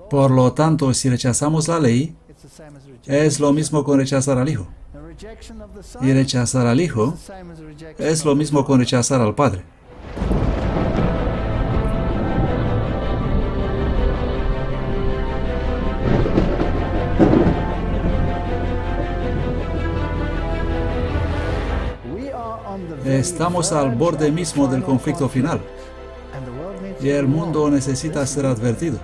Por lo tanto, si rechazamos la ley, es lo mismo con rechazar al Hijo. Y rechazar al Hijo es lo mismo con rechazar al Padre. Estamos al borde mismo del conflicto final. Y el mundo necesita ser advertido.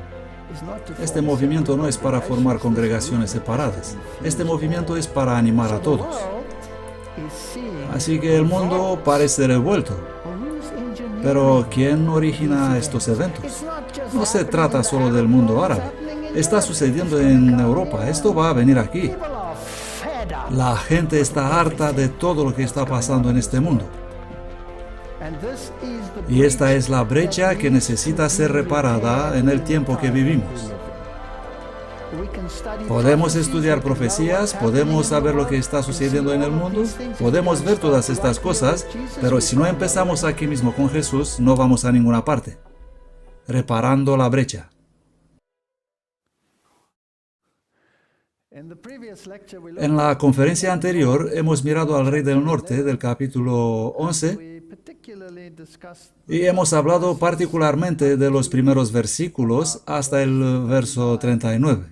Este movimiento no es para formar congregaciones separadas. Este movimiento es para animar a todos. Así que el mundo parece revuelto. Pero ¿quién origina estos eventos? No se trata solo del mundo árabe. Está sucediendo en Europa. Esto va a venir aquí. La gente está harta de todo lo que está pasando en este mundo. Y esta es la brecha que necesita ser reparada en el tiempo que vivimos. Podemos estudiar profecías, podemos saber lo que está sucediendo en el mundo, podemos ver todas estas cosas, pero si no empezamos aquí mismo con Jesús, no vamos a ninguna parte. Reparando la brecha. En la conferencia anterior hemos mirado al Rey del Norte del capítulo 11 y hemos hablado particularmente de los primeros versículos hasta el verso 39.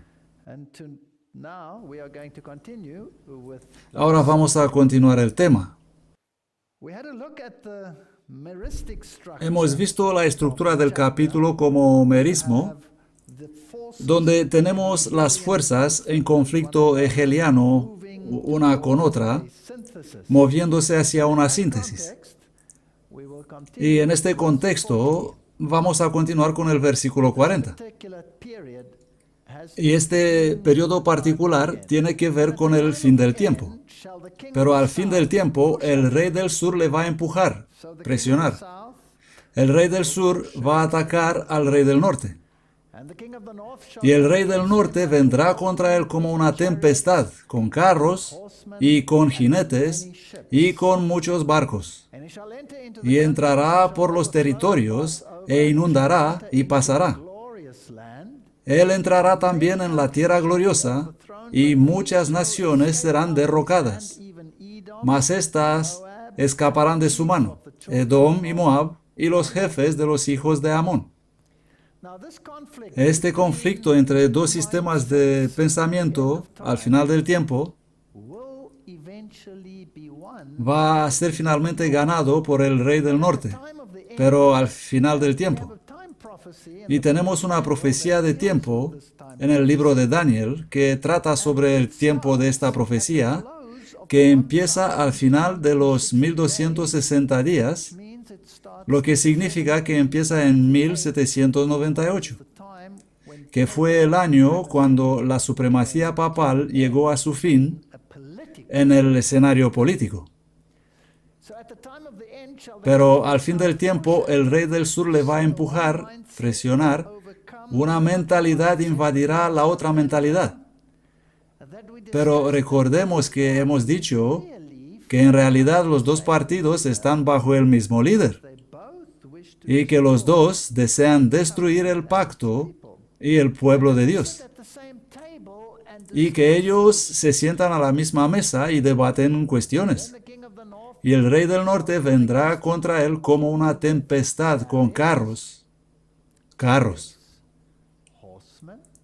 Ahora vamos a continuar el tema. Hemos visto la estructura del capítulo como merismo, donde tenemos las fuerzas en conflicto hegeliano una con otra, moviéndose hacia una síntesis. Y en este contexto vamos a continuar con el versículo 40. Y este periodo particular tiene que ver con el fin del tiempo. Pero al fin del tiempo, el rey del sur le va a empujar, presionar. El rey del sur va a atacar al rey del norte. Y el rey del norte vendrá contra él como una tempestad, con carros y con jinetes y con muchos barcos. Y entrará por los territorios e inundará y pasará. Él entrará también en la tierra gloriosa y muchas naciones serán derrocadas. Mas éstas escaparán de su mano, Edom y Moab y los jefes de los hijos de Amón. Este conflicto entre dos sistemas de pensamiento al final del tiempo va a ser finalmente ganado por el rey del norte, pero al final del tiempo. Y tenemos una profecía de tiempo en el libro de Daniel que trata sobre el tiempo de esta profecía, que empieza al final de los 1260 días, lo que significa que empieza en 1798, que fue el año cuando la supremacía papal llegó a su fin en el escenario político. Pero al fin del tiempo, el rey del sur le va a empujar, presionar, una mentalidad invadirá la otra mentalidad. Pero recordemos que hemos dicho que en realidad los dos partidos están bajo el mismo líder y que los dos desean destruir el pacto y el pueblo de Dios, y que ellos se sientan a la misma mesa y debaten cuestiones. Y el rey del norte vendrá contra él como una tempestad con carros,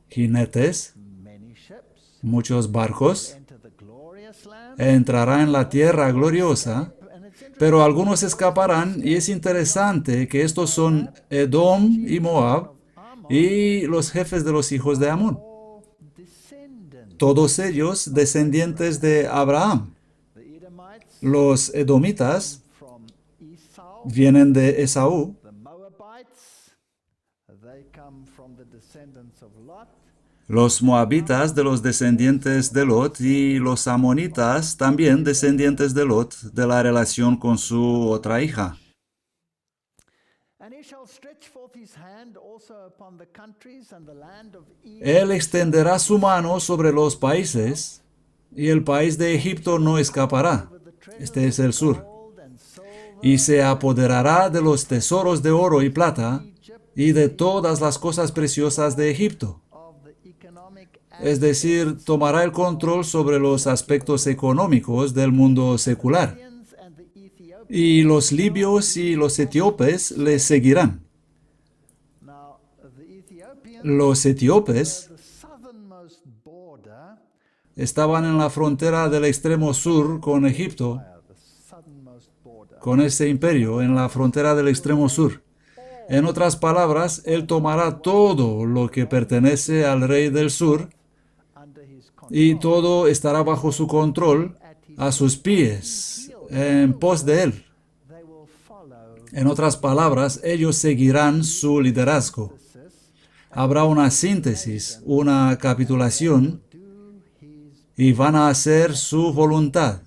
jinetes, muchos barcos. Entrará en la tierra gloriosa, pero algunos escaparán, y es interesante que estos son Edom y Moab y los jefes de los hijos de Amón. Todos ellos descendientes de Abraham. Los edomitas vienen de Esaú. Los moabitas de los descendientes de Lot y los amonitas también descendientes de Lot, de la relación con su otra hija. Él extenderá su mano sobre los países y el país de Egipto no escapará. Este es el sur. Y se apoderará de los tesoros de oro y plata y de todas las cosas preciosas de Egipto. Es decir, tomará el control sobre los aspectos económicos del mundo secular. Y los libios y los etíopes le seguirán. Los etíopes estaban en la frontera del extremo sur con Egipto, con ese imperio, en la frontera del extremo sur. En otras palabras, él tomará todo lo que pertenece al rey del sur y todo estará bajo su control, a sus pies, en pos de él. En otras palabras, ellos seguirán su liderazgo. Habrá una síntesis, una capitulación, y van a hacer su voluntad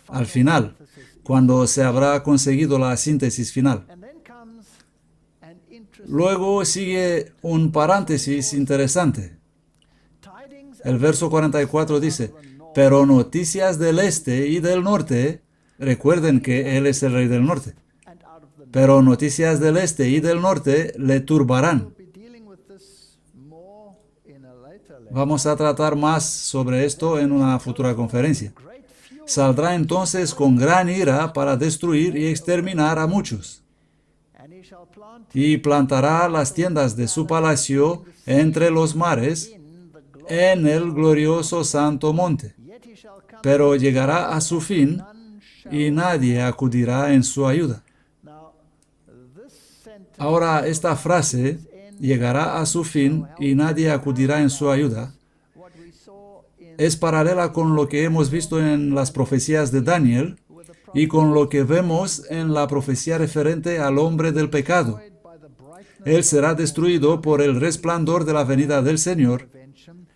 al final, cuando se habrá conseguido la síntesis final. Luego sigue un paréntesis interesante. El verso 44 dice, pero noticias del este y del norte, recuerden que él es el rey del norte, pero noticias del este y del norte le turbarán. Vamos a tratar más sobre esto en una futura conferencia. Saldrá entonces con gran ira para destruir y exterminar a muchos. Y plantará las tiendas de su palacio entre los mares, en el glorioso santo monte. Pero llegará a su fin, y nadie acudirá en su ayuda. Ahora, esta frase, llegará a su fin, y nadie acudirá en su ayuda, es paralela con lo que hemos visto en las profecías de Daniel y con lo que vemos en la profecía referente al hombre del pecado. Él será destruido por el resplandor de la venida del Señor.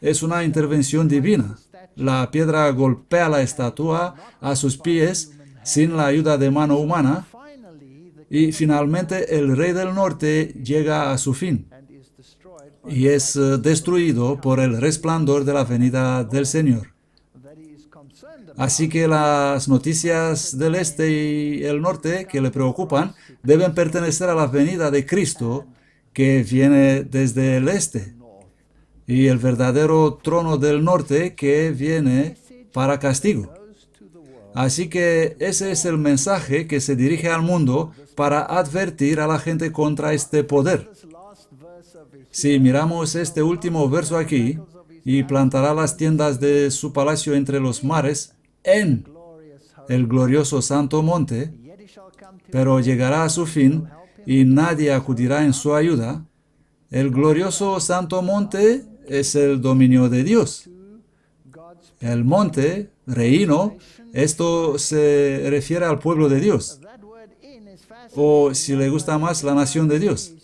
Es una intervención divina. La piedra golpea la estatua a sus pies sin la ayuda de mano humana y finalmente el rey del norte llega a su fin y es destruido por el resplandor de la venida del Señor. Así que las noticias del este y el norte que le preocupan deben pertenecer a la venida de Cristo que viene desde el este y el verdadero trono del norte que viene para castigo. Así que ese es el mensaje que se dirige al mundo para advertir a la gente contra este poder. Si miramos este último verso aquí, y plantará las tiendas de su palacio entre los mares, en el glorioso santo monte, pero llegará a su fin, y nadie acudirá en su ayuda. El glorioso santo monte es el dominio de Dios. El monte, reino, esto se refiere al pueblo de Dios, o si le gusta más, la nación de Dios.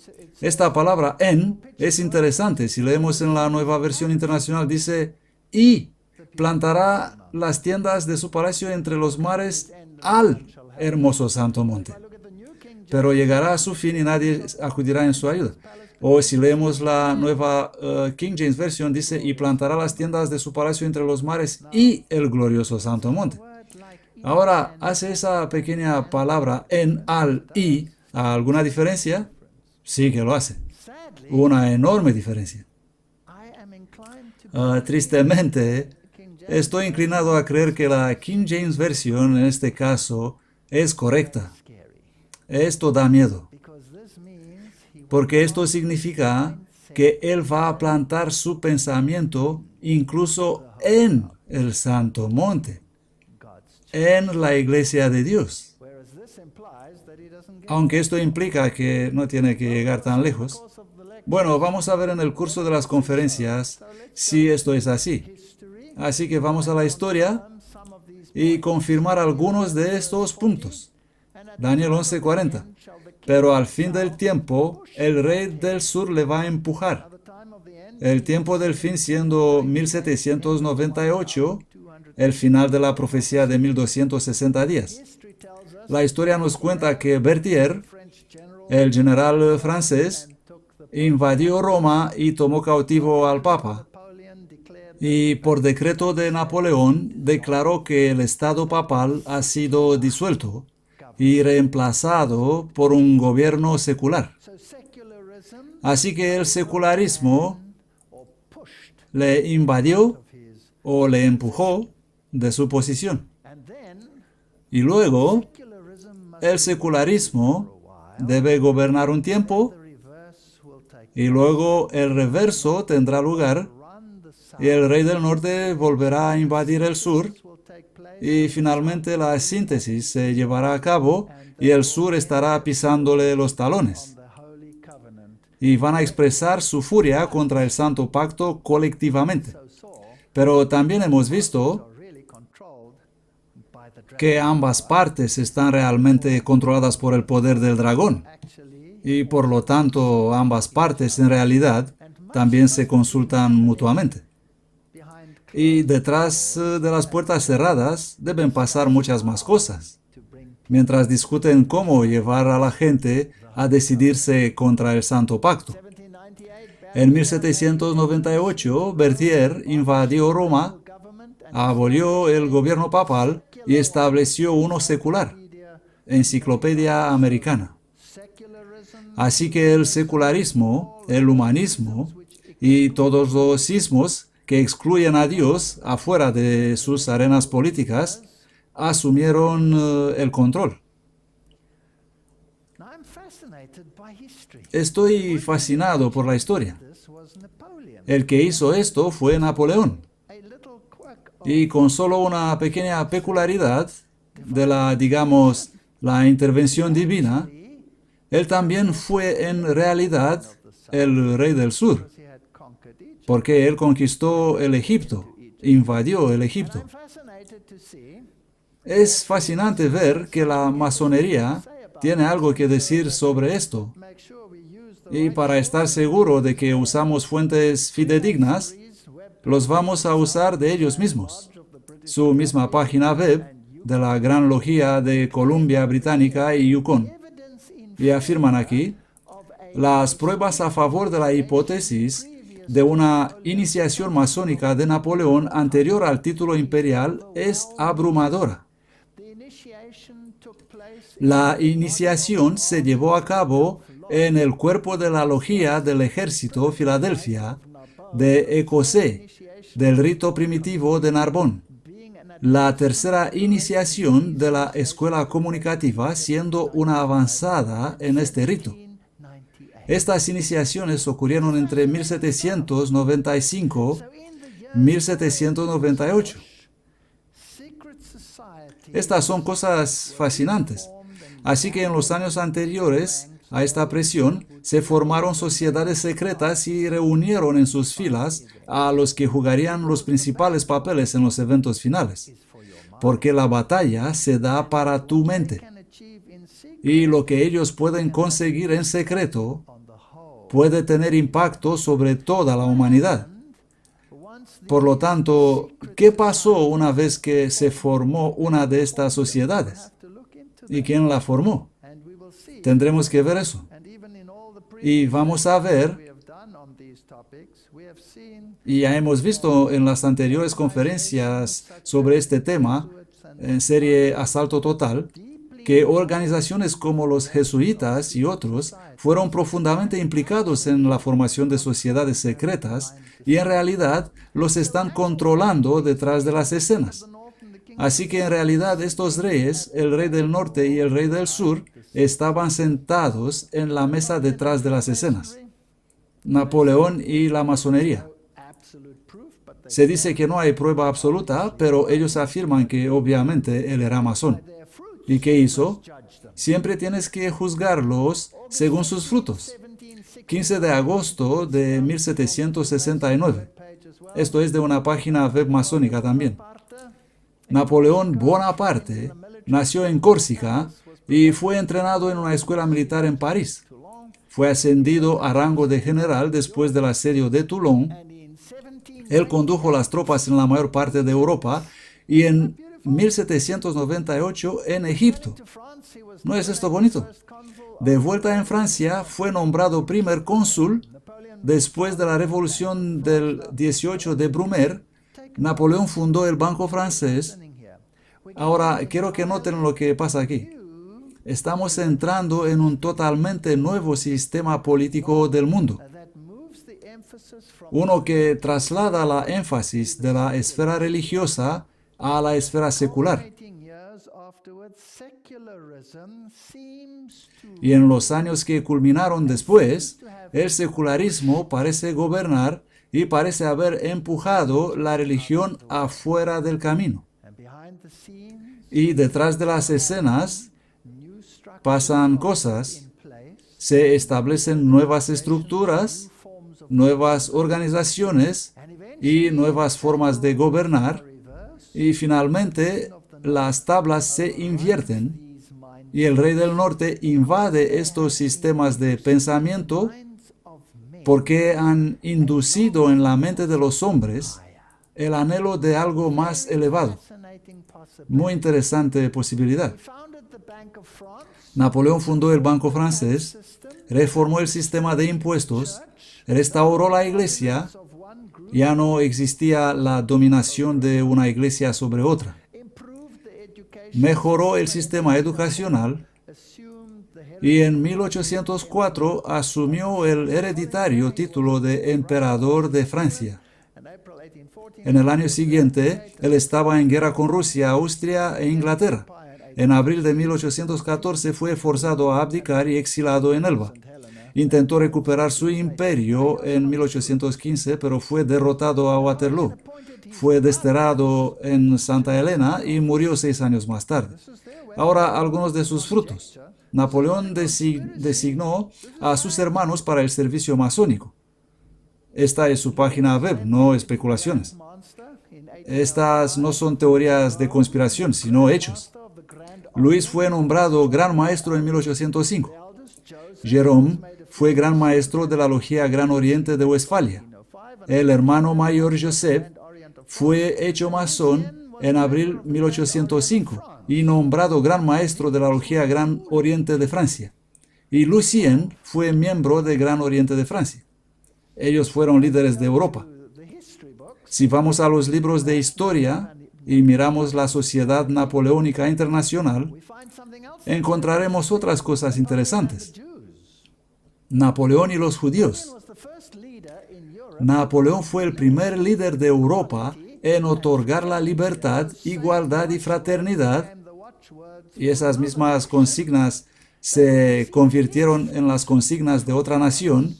Esta palabra en es interesante. Si leemos en la Nueva Versión Internacional, dice, y plantará las tiendas de su palacio entre los mares al hermoso santo monte. Pero llegará a su fin y nadie acudirá en su ayuda. O si leemos la nueva King James Version, dice, y plantará las tiendas de su palacio entre los mares y el glorioso santo monte. Ahora, ¿hace esa pequeña palabra en, al, y alguna diferencia? Sí que lo hace. Una enorme diferencia. Tristemente, estoy inclinado a creer que la King James Version en este caso es correcta. Esto da miedo, porque esto significa que Él va a plantar su pensamiento incluso en el santo monte, en la iglesia de Dios. Aunque esto implica que no tiene que llegar tan lejos. Bueno, vamos a ver en el curso de las conferencias si esto es así. Así que vamos a la historia y confirmar algunos de estos puntos. Daniel 11:40. Pero al fin del tiempo, el rey del sur le va a empujar. El tiempo del fin siendo 1798, el final de la profecía de 1260 días. La historia nos cuenta que Berthier, el general francés, invadió Roma y tomó cautivo al Papa. Y por decreto de Napoleón declaró que el Estado papal ha sido disuelto y reemplazado por un gobierno secular. Así que el secularismo le invadió o le empujó de su posición. Y luego, el secularismo debe gobernar un tiempo y luego el reverso tendrá lugar y el rey del norte volverá a invadir el sur y finalmente la síntesis se llevará a cabo y el sur estará pisándole los talones. Y van a expresar su furia contra el Santo Pacto colectivamente. Pero también hemos visto que ambas partes están realmente controladas por el poder del dragón. Y por lo tanto, ambas partes en realidad también se consultan mutuamente. Y detrás de las puertas cerradas deben pasar muchas más cosas, mientras discuten cómo llevar a la gente a decidirse contra el Santo Pacto. En 1798, Berthier invadió Roma, abolió el gobierno papal y estableció uno secular, Enciclopedia Americana. Así que el secularismo, el humanismo y todos los ismos que excluyen a Dios afuera de sus arenas políticas asumieron el control. Estoy fascinado por la historia. El que hizo esto fue Napoleón. Y con solo una pequeña peculiaridad de la intervención divina, él también fue en realidad el rey del sur, porque él conquistó el Egipto, invadió el Egipto. Es fascinante ver que la masonería tiene algo que decir sobre esto. Y para estar seguro de que usamos fuentes fidedignas, los vamos a usar de ellos mismos. Su misma página web de la Gran Logia de Columbia Británica y Yukon. Y afirman aquí, las pruebas a favor de la hipótesis de una iniciación masónica de Napoleón anterior al título imperial es abrumadora. La iniciación se llevó a cabo en el cuerpo de la Logia del Ejército Filadelfia de Écossais, del rito primitivo de Narbonne. La tercera iniciación de la escuela comunicativa siendo una avanzada en este rito. Estas iniciaciones ocurrieron entre 1795 y 1798. Estas son cosas fascinantes. Así que en los años anteriores a esta presión se formaron sociedades secretas y reunieron en sus filas a los que jugarían los principales papeles en los eventos finales. Porque la batalla se da para tu mente. Y lo que ellos pueden conseguir en secreto puede tener impacto sobre toda la humanidad. Por lo tanto, ¿qué pasó una vez que se formó una de estas sociedades? ¿Y quién la formó? Tendremos que ver eso. Y vamos a ver, y ya hemos visto en las anteriores conferencias sobre este tema, en serie Asalto Total, que organizaciones como los jesuitas y otros fueron profundamente implicados en la formación de sociedades secretas y en realidad los están controlando detrás de las escenas. Así que en realidad estos reyes, el rey del norte y el rey del sur, estaban sentados en la mesa detrás de las escenas. Napoleón y la masonería. Se dice que no hay prueba absoluta, pero ellos afirman que obviamente él era masón. ¿Y qué hizo? Siempre tienes que juzgarlos según sus frutos. 15 de agosto de 1769. Esto es de una página web masónica también. Napoleón Bonaparte nació en Córcega y fue entrenado en una escuela militar en París. Fue ascendido a rango de general después del asedio de Toulon. Él condujo las tropas en la mayor parte de Europa y en 1798 en Egipto. ¿No es esto bonito? De vuelta en Francia, fue nombrado primer cónsul. Después de la revolución del 18 de Brumaire, Napoleón fundó el Banco Francés. Ahora, quiero que noten lo que pasa aquí. Estamos entrando en un totalmente nuevo sistema político del mundo. Uno que traslada la énfasis de la esfera religiosa a la esfera secular. Y en los años que culminaron después, el secularismo parece gobernar y parece haber empujado la religión afuera del camino. Y detrás de las escenas pasan cosas, se establecen nuevas estructuras, nuevas organizaciones y nuevas formas de gobernar, y finalmente las tablas se invierten y el rey del norte invade estos sistemas de pensamiento porque han inducido en la mente de los hombres el anhelo de algo más elevado. Muy interesante posibilidad. Napoleón fundó el Banco Francés, reformó el sistema de impuestos, restauró la iglesia, ya no existía la dominación de una iglesia sobre otra. Mejoró el sistema educacional y en 1804 asumió el hereditario título de emperador de Francia. En el año siguiente, él estaba en guerra con Rusia, Austria e Inglaterra. En abril de 1814 fue forzado a abdicar y exilado en Elba. Intentó recuperar su imperio en 1815, pero fue derrotado a Waterloo. Fue desterrado en Santa Elena y murió 6 años más tarde. Ahora, algunos de sus frutos. Napoleón designó a sus hermanos para el servicio masónico. Esta es su página web, no especulaciones. Estas no son teorías de conspiración, sino hechos. Luis fue nombrado gran maestro en 1805. Jerome fue gran maestro de la Logia Gran Oriente de Westfalia. El hermano mayor Joseph fue hecho masón en abril 1805 y nombrado gran maestro de la Logia Gran Oriente de Francia. Y Lucien fue miembro de Gran Oriente de Francia. Ellos fueron líderes de Europa. Si vamos a los libros de historia y miramos la Sociedad Napoleónica Internacional, encontraremos otras cosas interesantes. Napoleón y los judíos. Napoleón fue el primer líder de Europa en otorgar la libertad, igualdad y fraternidad, y esas mismas consignas se convirtieron en las consignas de otra nación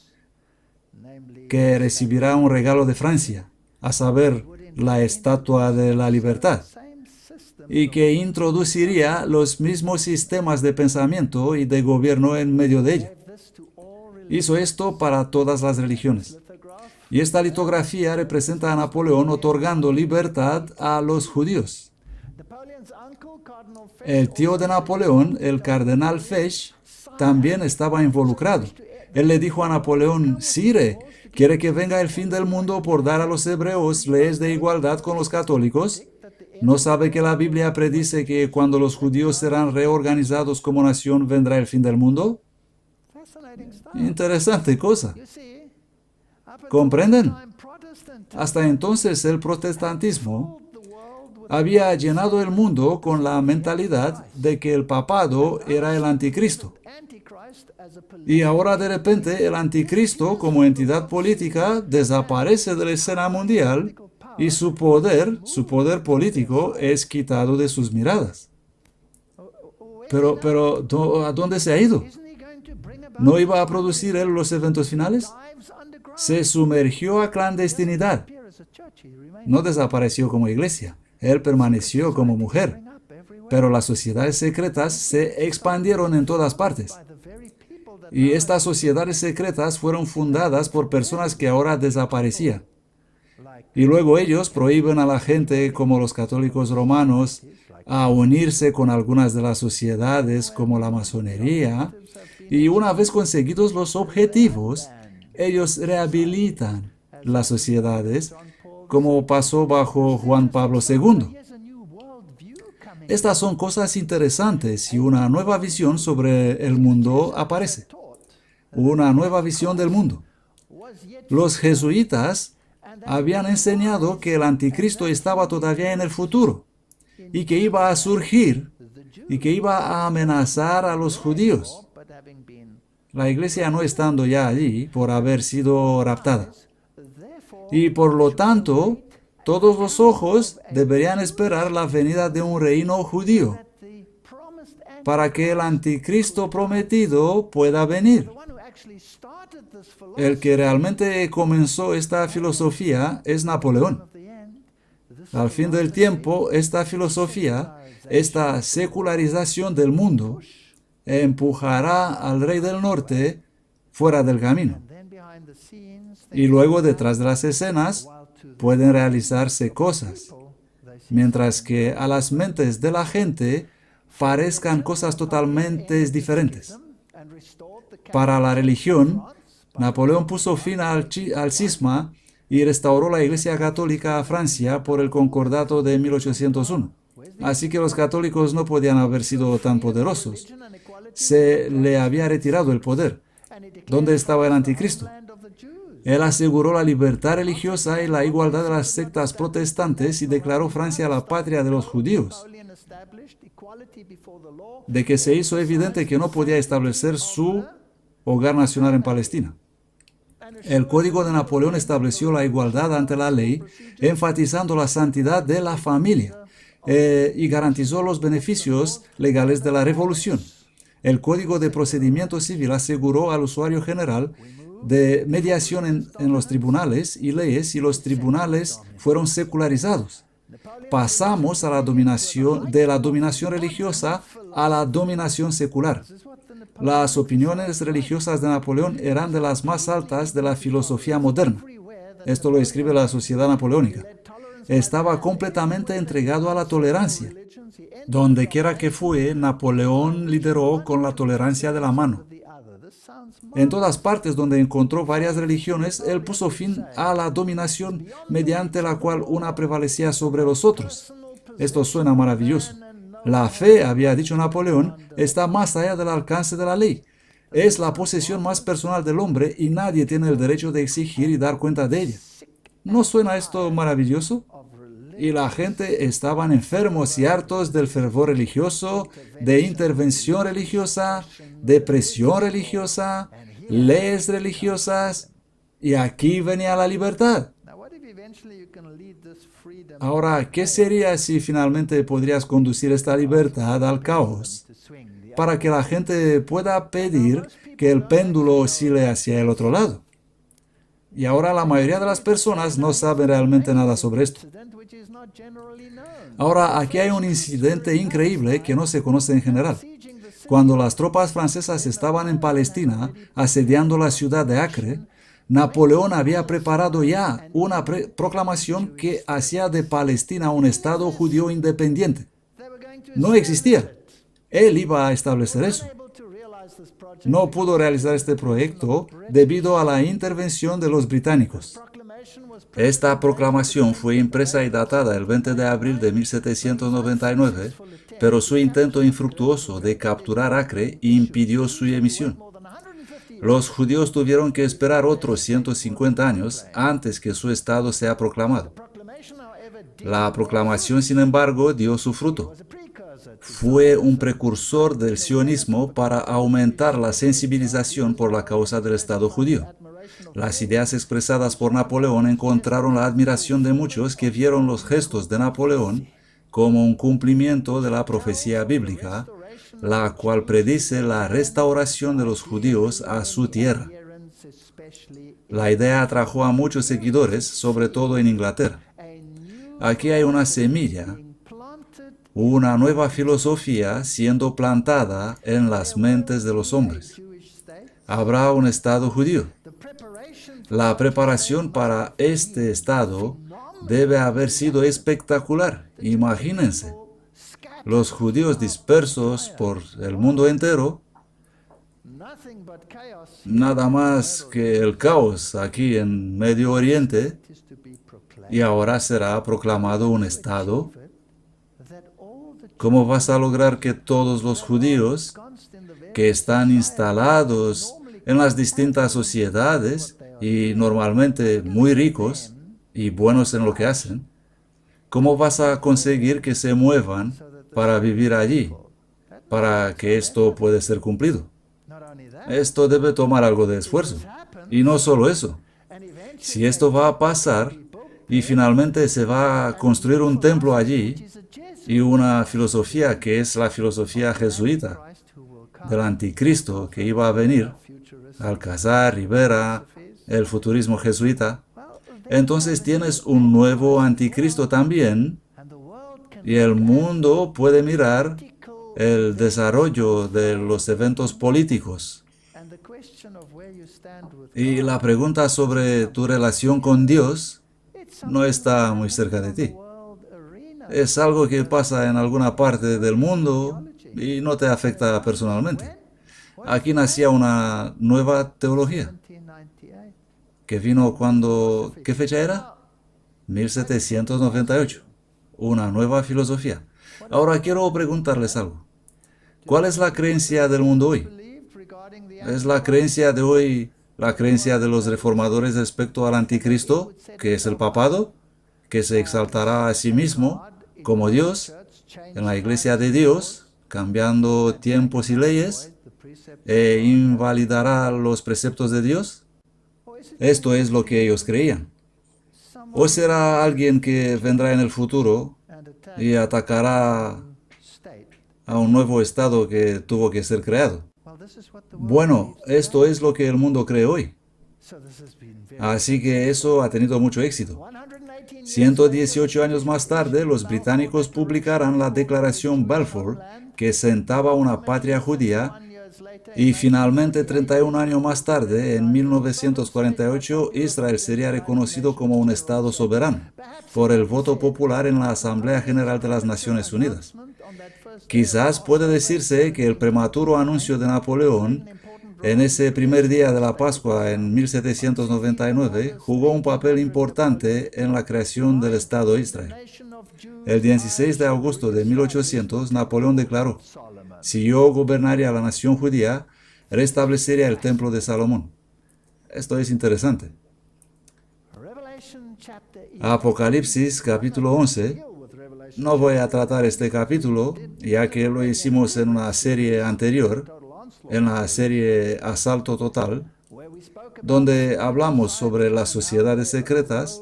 que recibirá un regalo de Francia, a saber, la Estatua de la Libertad, y que introduciría los mismos sistemas de pensamiento y de gobierno en medio de ella. Hizo esto para todas las religiones. Y esta litografía representa a Napoleón otorgando libertad a los judíos. El tío de Napoleón, el cardenal Fesch, también estaba involucrado. Él le dijo a Napoleón: Sire, ¿quiere que venga el fin del mundo por dar a los hebreos leyes de igualdad con los católicos? ¿No sabe que la Biblia predice que cuando los judíos serán reorganizados como nación vendrá el fin del mundo? Interesante cosa. ¿Comprenden? Hasta entonces el protestantismo había llenado el mundo con la mentalidad de que el papado era el anticristo. Y ahora de repente el anticristo como entidad política desaparece de la escena mundial y su poder político es quitado de sus miradas. Pero, ¿a dónde se ha ido? ¿No iba a producir él los eventos finales? Se sumergió a clandestinidad. No desapareció como iglesia. Él permaneció como mujer. Pero las sociedades secretas se expandieron en todas partes. Y estas sociedades secretas fueron fundadas por personas que ahora desaparecían. Y luego ellos prohíben a la gente, como los católicos romanos, a unirse con algunas de las sociedades, como la masonería. Y una vez conseguidos los objetivos, ellos rehabilitan las sociedades, como pasó bajo Juan Pablo II. Estas son cosas interesantes y una nueva visión sobre el mundo aparece. Una nueva visión del mundo. Los jesuitas habían enseñado que el anticristo estaba todavía en el futuro y que iba a surgir y que iba a amenazar a los judíos. La iglesia no estando ya allí por haber sido raptada. Y por lo tanto, todos los ojos deberían esperar la venida de un reino judío para que el anticristo prometido pueda venir. El que realmente comenzó esta filosofía es Napoleón. Al fin del tiempo, esta filosofía, esta secularización del mundo, empujará al rey del norte fuera del camino. Y luego, detrás de las escenas, pueden realizarse cosas, mientras que a las mentes de la gente parezcan cosas totalmente diferentes. Para la religión, Napoleón puso fin al cisma y restauró la Iglesia Católica a Francia por el Concordato de 1801. Así que los católicos no podían haber sido tan poderosos. Se le había retirado el poder. ¿Dónde estaba el anticristo? Él aseguró la libertad religiosa y la igualdad de las sectas protestantes y declaró Francia la patria de los judíos. De que se hizo evidente que no podía establecer su hogar nacional en Palestina. El Código de Napoleón estableció la igualdad ante la ley, enfatizando la santidad de la familia y garantizó los beneficios legales de la revolución. El Código de Procedimiento Civil aseguró al usuario general de mediación en los tribunales y leyes, y los tribunales fueron secularizados. Pasamos a la dominación, de la dominación religiosa a la dominación secular. Las opiniones religiosas de Napoleón eran de las más altas de la filosofía moderna. Esto lo escribe la Sociedad Napoleónica. Estaba completamente entregado a la tolerancia. Donde quiera que fue, Napoleón lideró con la tolerancia de la mano. En todas partes donde encontró varias religiones, él puso fin a la dominación mediante la cual una prevalecía sobre los otros. Esto suena maravilloso. La fe, había dicho Napoleón, está más allá del alcance de la ley. Es la posesión más personal del hombre y nadie tiene el derecho de exigir y dar cuenta de ella. ¿No suena esto maravilloso? Y la gente estaban enfermos y hartos del fervor religioso, de intervención religiosa, de presión religiosa, leyes religiosas, y aquí venía la libertad. Ahora, ¿qué sería si finalmente podrías conducir esta libertad al caos para que la gente pueda pedir que el péndulo oscile hacia el otro lado? Y ahora la mayoría de las personas no saben realmente nada sobre esto. Ahora, aquí hay un incidente increíble que no se conoce en general. Cuando las tropas francesas estaban en Palestina, asediando la ciudad de Acre, Napoleón había preparado ya una proclamación que hacía de Palestina un estado judío independiente. No existía. Él iba a establecer eso. No pudo realizar este proyecto debido a la intervención de los británicos. Esta proclamación fue impresa y datada el 20 de abril de 1799, pero su intento infructuoso de capturar Acre impidió su emisión. Los judíos tuvieron que esperar otros 150 años antes que su estado sea proclamado. La proclamación, sin embargo, dio su fruto. Fue un precursor del sionismo para aumentar la sensibilización por la causa del Estado judío. Las ideas expresadas por Napoleón encontraron la admiración de muchos que vieron los gestos de Napoleón como un cumplimiento de la profecía bíblica, la cual predice la restauración de los judíos a su tierra. La idea atrajo a muchos seguidores, sobre todo en Inglaterra. Aquí hay una semilla, una nueva filosofía siendo plantada en las mentes de los hombres. Habrá un Estado judío. La preparación para este Estado debe haber sido espectacular. Imagínense, los judíos dispersos por el mundo entero, nada más que el caos aquí en Medio Oriente, y ahora será proclamado un Estado. ¿Cómo vas a lograr que todos los judíos que están instalados en las distintas sociedades y normalmente muy ricos y buenos en lo que hacen, cómo vas a conseguir que se muevan para vivir allí para que esto pueda ser cumplido. Esto debe tomar algo de esfuerzo. Y no solo eso. Si esto va a pasar y finalmente se va a construir un templo allí y una filosofía que es la filosofía jesuita del anticristo que iba a venir, Alcázar, Rivera, el futurismo jesuita, entonces tienes un nuevo anticristo también y el mundo puede mirar el desarrollo de los eventos políticos. Y la pregunta sobre tu relación con Dios no está muy cerca de ti. Es algo que pasa en alguna parte del mundo y no te afecta personalmente. Aquí nacía una nueva teología que vino cuando... ¿Qué fecha era? 1798. Una nueva filosofía. Ahora quiero preguntarles algo. ¿Cuál es la creencia del mundo hoy? ¿Es la creencia de hoy la creencia de los reformadores respecto al anticristo, que es el papado, que se exaltará a sí mismo como Dios en la iglesia de Dios, cambiando tiempos y leyes, e invalidará los preceptos de Dios? Esto es lo que ellos creían. ¿O será alguien que vendrá en el futuro y atacará a un nuevo estado que tuvo que ser creado? Bueno, esto es lo que el mundo cree hoy. Así que eso ha tenido mucho éxito. 118 años más tarde, los británicos publicarán la Declaración Balfour, que sentaba una patria judía, y finalmente 31 años más tarde, en 1948, Israel sería reconocido como un Estado soberano por el voto popular en la Asamblea General de las Naciones Unidas. Quizás puede decirse que el prematuro anuncio de Napoleón en ese primer día de la Pascua en 1799 jugó un papel importante en la creación del Estado de Israel. El 16 de agosto de 1800, Napoleón declaró: si yo gobernaría la nación judía, restablecería el templo de Salomón. Esto es interesante. Apocalipsis capítulo 11. No voy a tratar este capítulo, ya que lo hicimos en una serie anterior, en la serie Asalto Total, donde hablamos sobre las sociedades secretas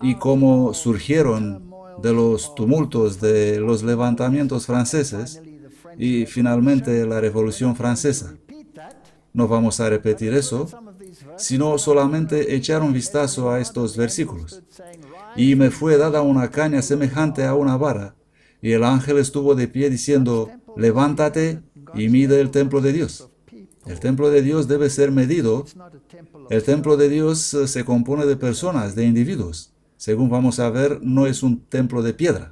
y cómo surgieron de los tumultos de los levantamientos franceses y finalmente la Revolución Francesa. No vamos a repetir eso, sino solamente echar un vistazo a estos versículos. Y me fue dada una caña semejante a una vara, y el ángel estuvo de pie diciendo: levántate y mide el templo de Dios. El templo de Dios debe ser medido. El templo de Dios se compone de personas, de individuos. Según vamos a ver, no es un templo de piedra.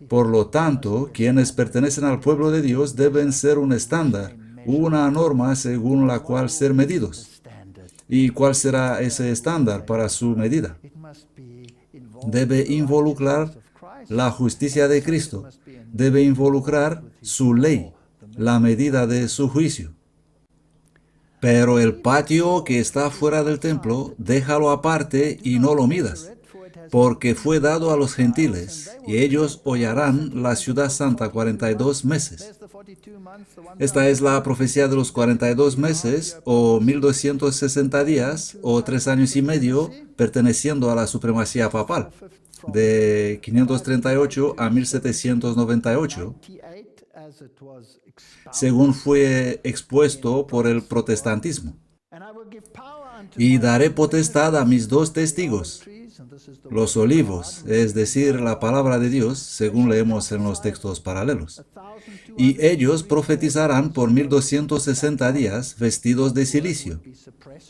Por lo tanto, quienes pertenecen al pueblo de Dios deben ser un estándar, una norma según la cual ser medidos. ¿Y cuál será ese estándar para su medida? Debe involucrar la justicia de Cristo, debe involucrar su ley, la medida de su juicio. Pero el patio que está fuera del templo, déjalo aparte y no lo midas, porque fue dado a los gentiles, y ellos hollarán la ciudad santa 42 meses. Esta es la profecía de los 42 meses, o 1260 días, o 3 años y medio, perteneciendo a la supremacía papal, de 538 a 1798, según fue expuesto por el protestantismo. Y daré potestad a mis 2 testigos, los olivos, es decir, la palabra de Dios, según leemos en los textos paralelos. Y ellos profetizarán por 1260 días vestidos de cilicio.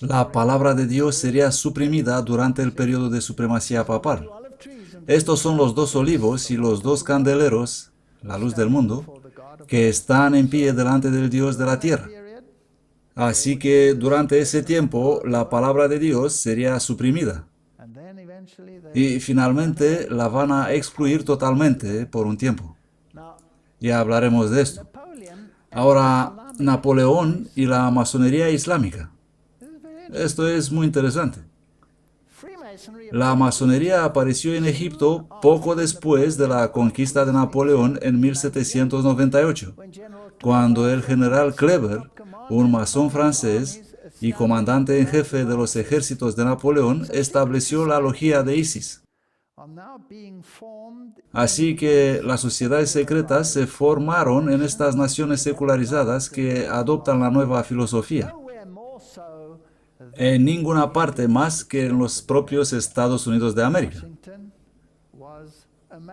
La palabra de Dios sería suprimida durante el periodo de supremacía papal. Estos son los 2 olivos y los 2 candeleros, la luz del mundo, que están en pie delante del Dios de la tierra. Así que durante ese tiempo la palabra de Dios sería suprimida. Y finalmente la van a excluir totalmente por un tiempo. Ya hablaremos de esto. Ahora, Napoleón y la masonería islámica. Esto es muy interesante. La masonería apareció en Egipto poco después de la conquista de Napoleón en 1798, cuando el general Kleber, un masón francés y comandante en jefe de los ejércitos de Napoleón, estableció la logia de Isis. Así que las sociedades secretas se formaron en estas naciones secularizadas que adoptan la nueva filosofía. En ninguna parte más que en los propios Estados Unidos de América.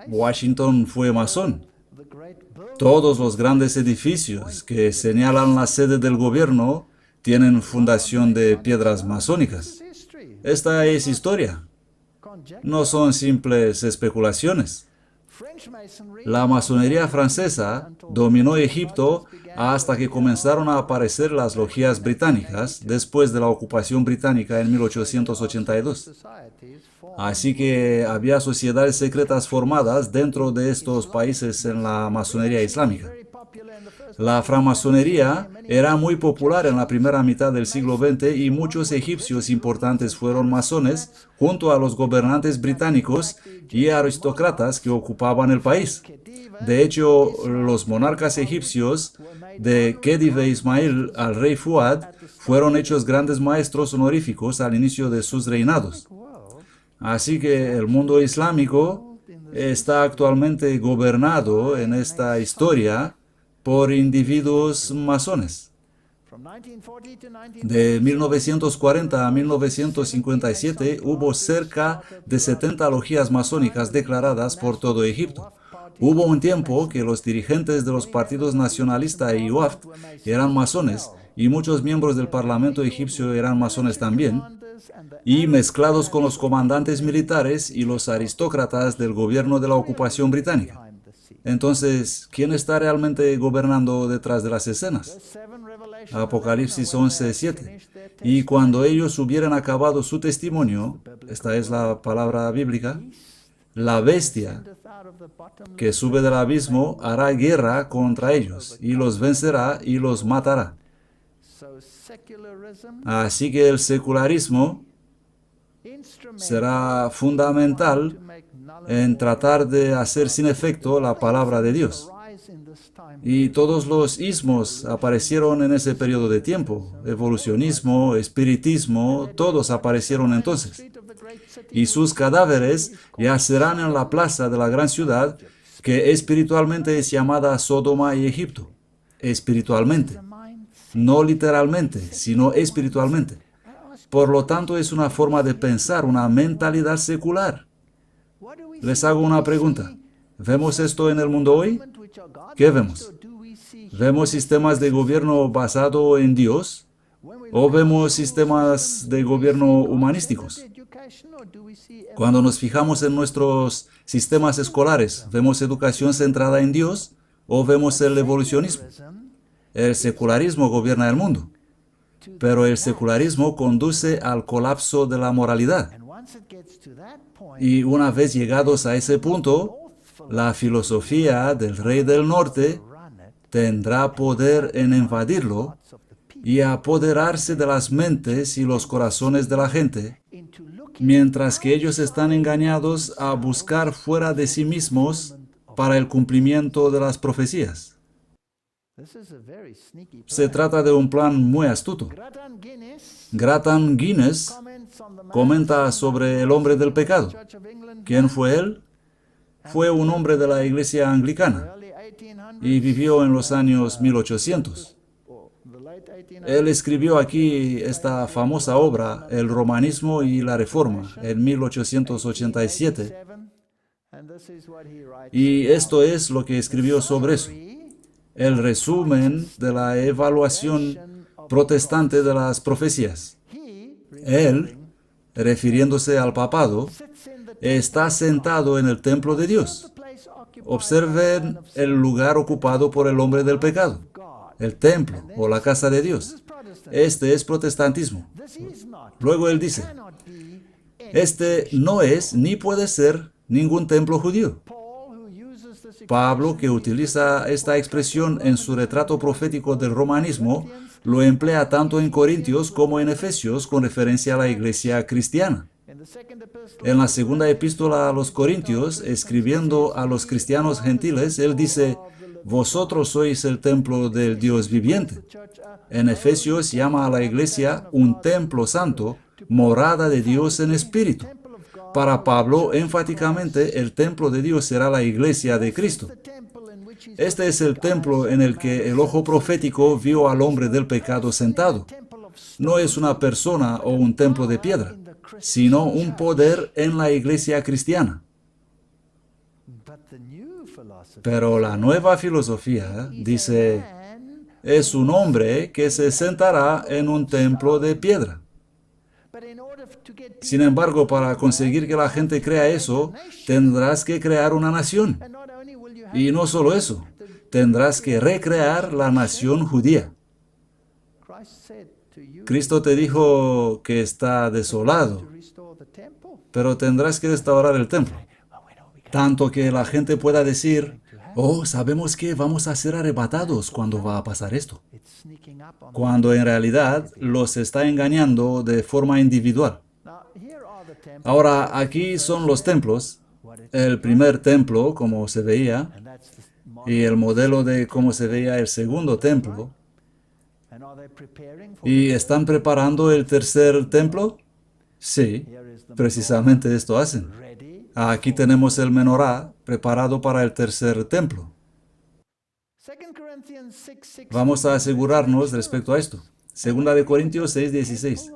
Washington fue masón. Todos los grandes edificios que señalan la sede del gobierno tienen fundación de piedras masónicas. Esta es historia. No son simples especulaciones. La masonería francesa dominó Egipto hasta que comenzaron a aparecer las logias británicas después de la ocupación británica en 1882. Así que había sociedades secretas formadas dentro de estos países en la masonería islámica. La francmasonería era muy popular en la primera mitad del siglo XX y muchos egipcios importantes fueron masones junto a los gobernantes británicos y aristócratas que ocupaban el país. De hecho, los monarcas egipcios, de Khedive Ismail al rey Fuad, fueron hechos grandes maestros honoríficos al inicio de sus reinados. Así que el mundo islámico está actualmente gobernado en esta historia por individuos masones. De 1940 a 1957 hubo cerca de 70 logias masónicas declaradas por todo Egipto. Hubo un tiempo que los dirigentes de los partidos nacionalista y Wafd eran masones y muchos miembros del parlamento egipcio eran masones también, y mezclados con los comandantes militares y los aristócratas del gobierno de la ocupación británica. Entonces, ¿quién está realmente gobernando detrás de las escenas? Apocalipsis 11:7. Y cuando ellos hubieran acabado su testimonio, esta es la palabra bíblica, la bestia que sube del abismo hará guerra contra ellos y los vencerá y los matará. Así que el secularismo será fundamental en tratar de hacer sin efecto la palabra de Dios. Y todos los ismos aparecieron en ese periodo de tiempo. Evolucionismo, espiritismo, todos aparecieron entonces. Y sus cadáveres yacerán en la plaza de la gran ciudad, que espiritualmente es llamada Sodoma y Egipto. Espiritualmente. No literalmente, sino espiritualmente. Por lo tanto, es una forma de pensar, una mentalidad secular. Les hago una pregunta. ¿Vemos esto en el mundo hoy? ¿Qué vemos? ¿Vemos sistemas de gobierno basado en Dios? ¿O vemos sistemas de gobierno humanísticos? Cuando nos fijamos en nuestros sistemas escolares, ¿vemos educación centrada en Dios o vemos el evolucionismo? El secularismo gobierna el mundo, pero el secularismo conduce al colapso de la moralidad. Y una vez llegados a ese punto, la filosofía del rey del norte tendrá poder en invadirlo y apoderarse de las mentes y los corazones de la gente, mientras que ellos están engañados a buscar fuera de sí mismos para el cumplimiento de las profecías. Se trata de un plan muy astuto. Grattan Guinness comenta sobre el hombre del pecado. ¿Quién fue él? Fue un hombre de la iglesia anglicana y vivió en los años 1800. Él escribió aquí esta famosa obra, El Romanismo y la Reforma, en 1887. Y esto es lo que escribió sobre eso. El resumen de la evaluación protestante de las profecías. Él, refiriéndose al papado, está sentado en el templo de Dios. Observen el lugar ocupado por el hombre del pecado, el templo o la casa de Dios. Este es protestantismo. Luego él dice, este no es ni puede ser ningún templo judío. Pablo, que utiliza esta expresión en su retrato profético del romanismo, lo emplea tanto en Corintios como en Efesios con referencia a la iglesia cristiana. En la segunda epístola a los Corintios, escribiendo a los cristianos gentiles, él dice, vosotros sois el templo del Dios viviente. En Efesios llama a la iglesia un templo santo, morada de Dios en espíritu. Para Pablo, enfáticamente, el templo de Dios será la iglesia de Cristo. Este es el templo en el que el ojo profético vio al hombre del pecado sentado. No es una persona o un templo de piedra, sino un poder en la iglesia cristiana. Pero la nueva filosofía dice, es un hombre que se sentará en un templo de piedra. Sin embargo, para conseguir que la gente crea eso, tendrás que crear una nación. Y no solo eso, tendrás que recrear la nación judía. Cristo te dijo que está desolado, pero tendrás que restaurar el templo. Tanto que la gente pueda decir, oh, sabemos que vamos a ser arrebatados cuando va a pasar esto. Cuando en realidad los está engañando de forma individual. Ahora, aquí son los templos. El primer templo, como se veía, y el modelo de cómo se veía el segundo templo. ¿Y están preparando el tercer templo? Sí, precisamente esto hacen. Aquí tenemos el menorá preparado para el tercer templo. Vamos a asegurarnos respecto a esto. Segunda de Corintios 6:16.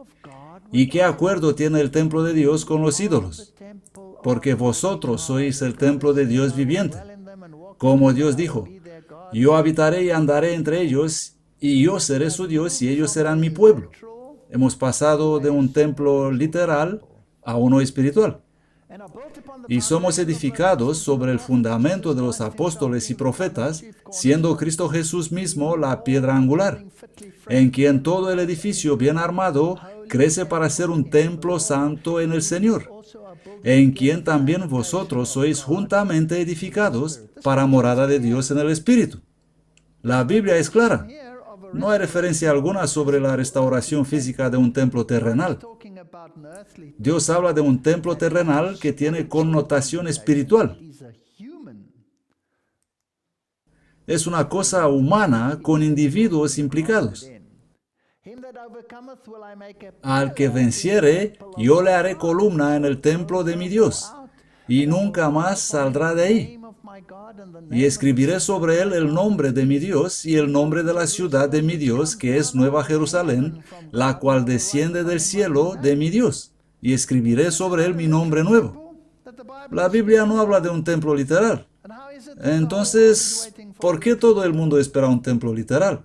¿Y qué acuerdo tiene el templo de Dios con los ídolos? Porque vosotros sois el templo de Dios viviente. Como Dios dijo, yo habitaré y andaré entre ellos, y yo seré su Dios y ellos serán mi pueblo. Hemos pasado de un templo literal a uno espiritual. Y somos edificados sobre el fundamento de los apóstoles y profetas, siendo Cristo Jesús mismo la piedra angular, en quien todo el edificio bien armado crece para ser un templo santo en el Señor, en quien también vosotros sois juntamente edificados para morada de Dios en el Espíritu. La Biblia es clara. No hay referencia alguna sobre la restauración física de un templo terrenal. Dios habla de un templo terrenal que tiene connotación espiritual. Es una cosa humana con individuos implicados. Al que venciere, yo le haré columna en el templo de mi Dios, y nunca más saldrá de ahí. Y escribiré sobre él el nombre de mi Dios y el nombre de la ciudad de mi Dios, que es Nueva Jerusalén, la cual desciende del cielo de mi Dios. Y escribiré sobre él mi nombre nuevo. La Biblia no habla de un templo literal. Entonces, ¿por qué todo el mundo espera un templo literal?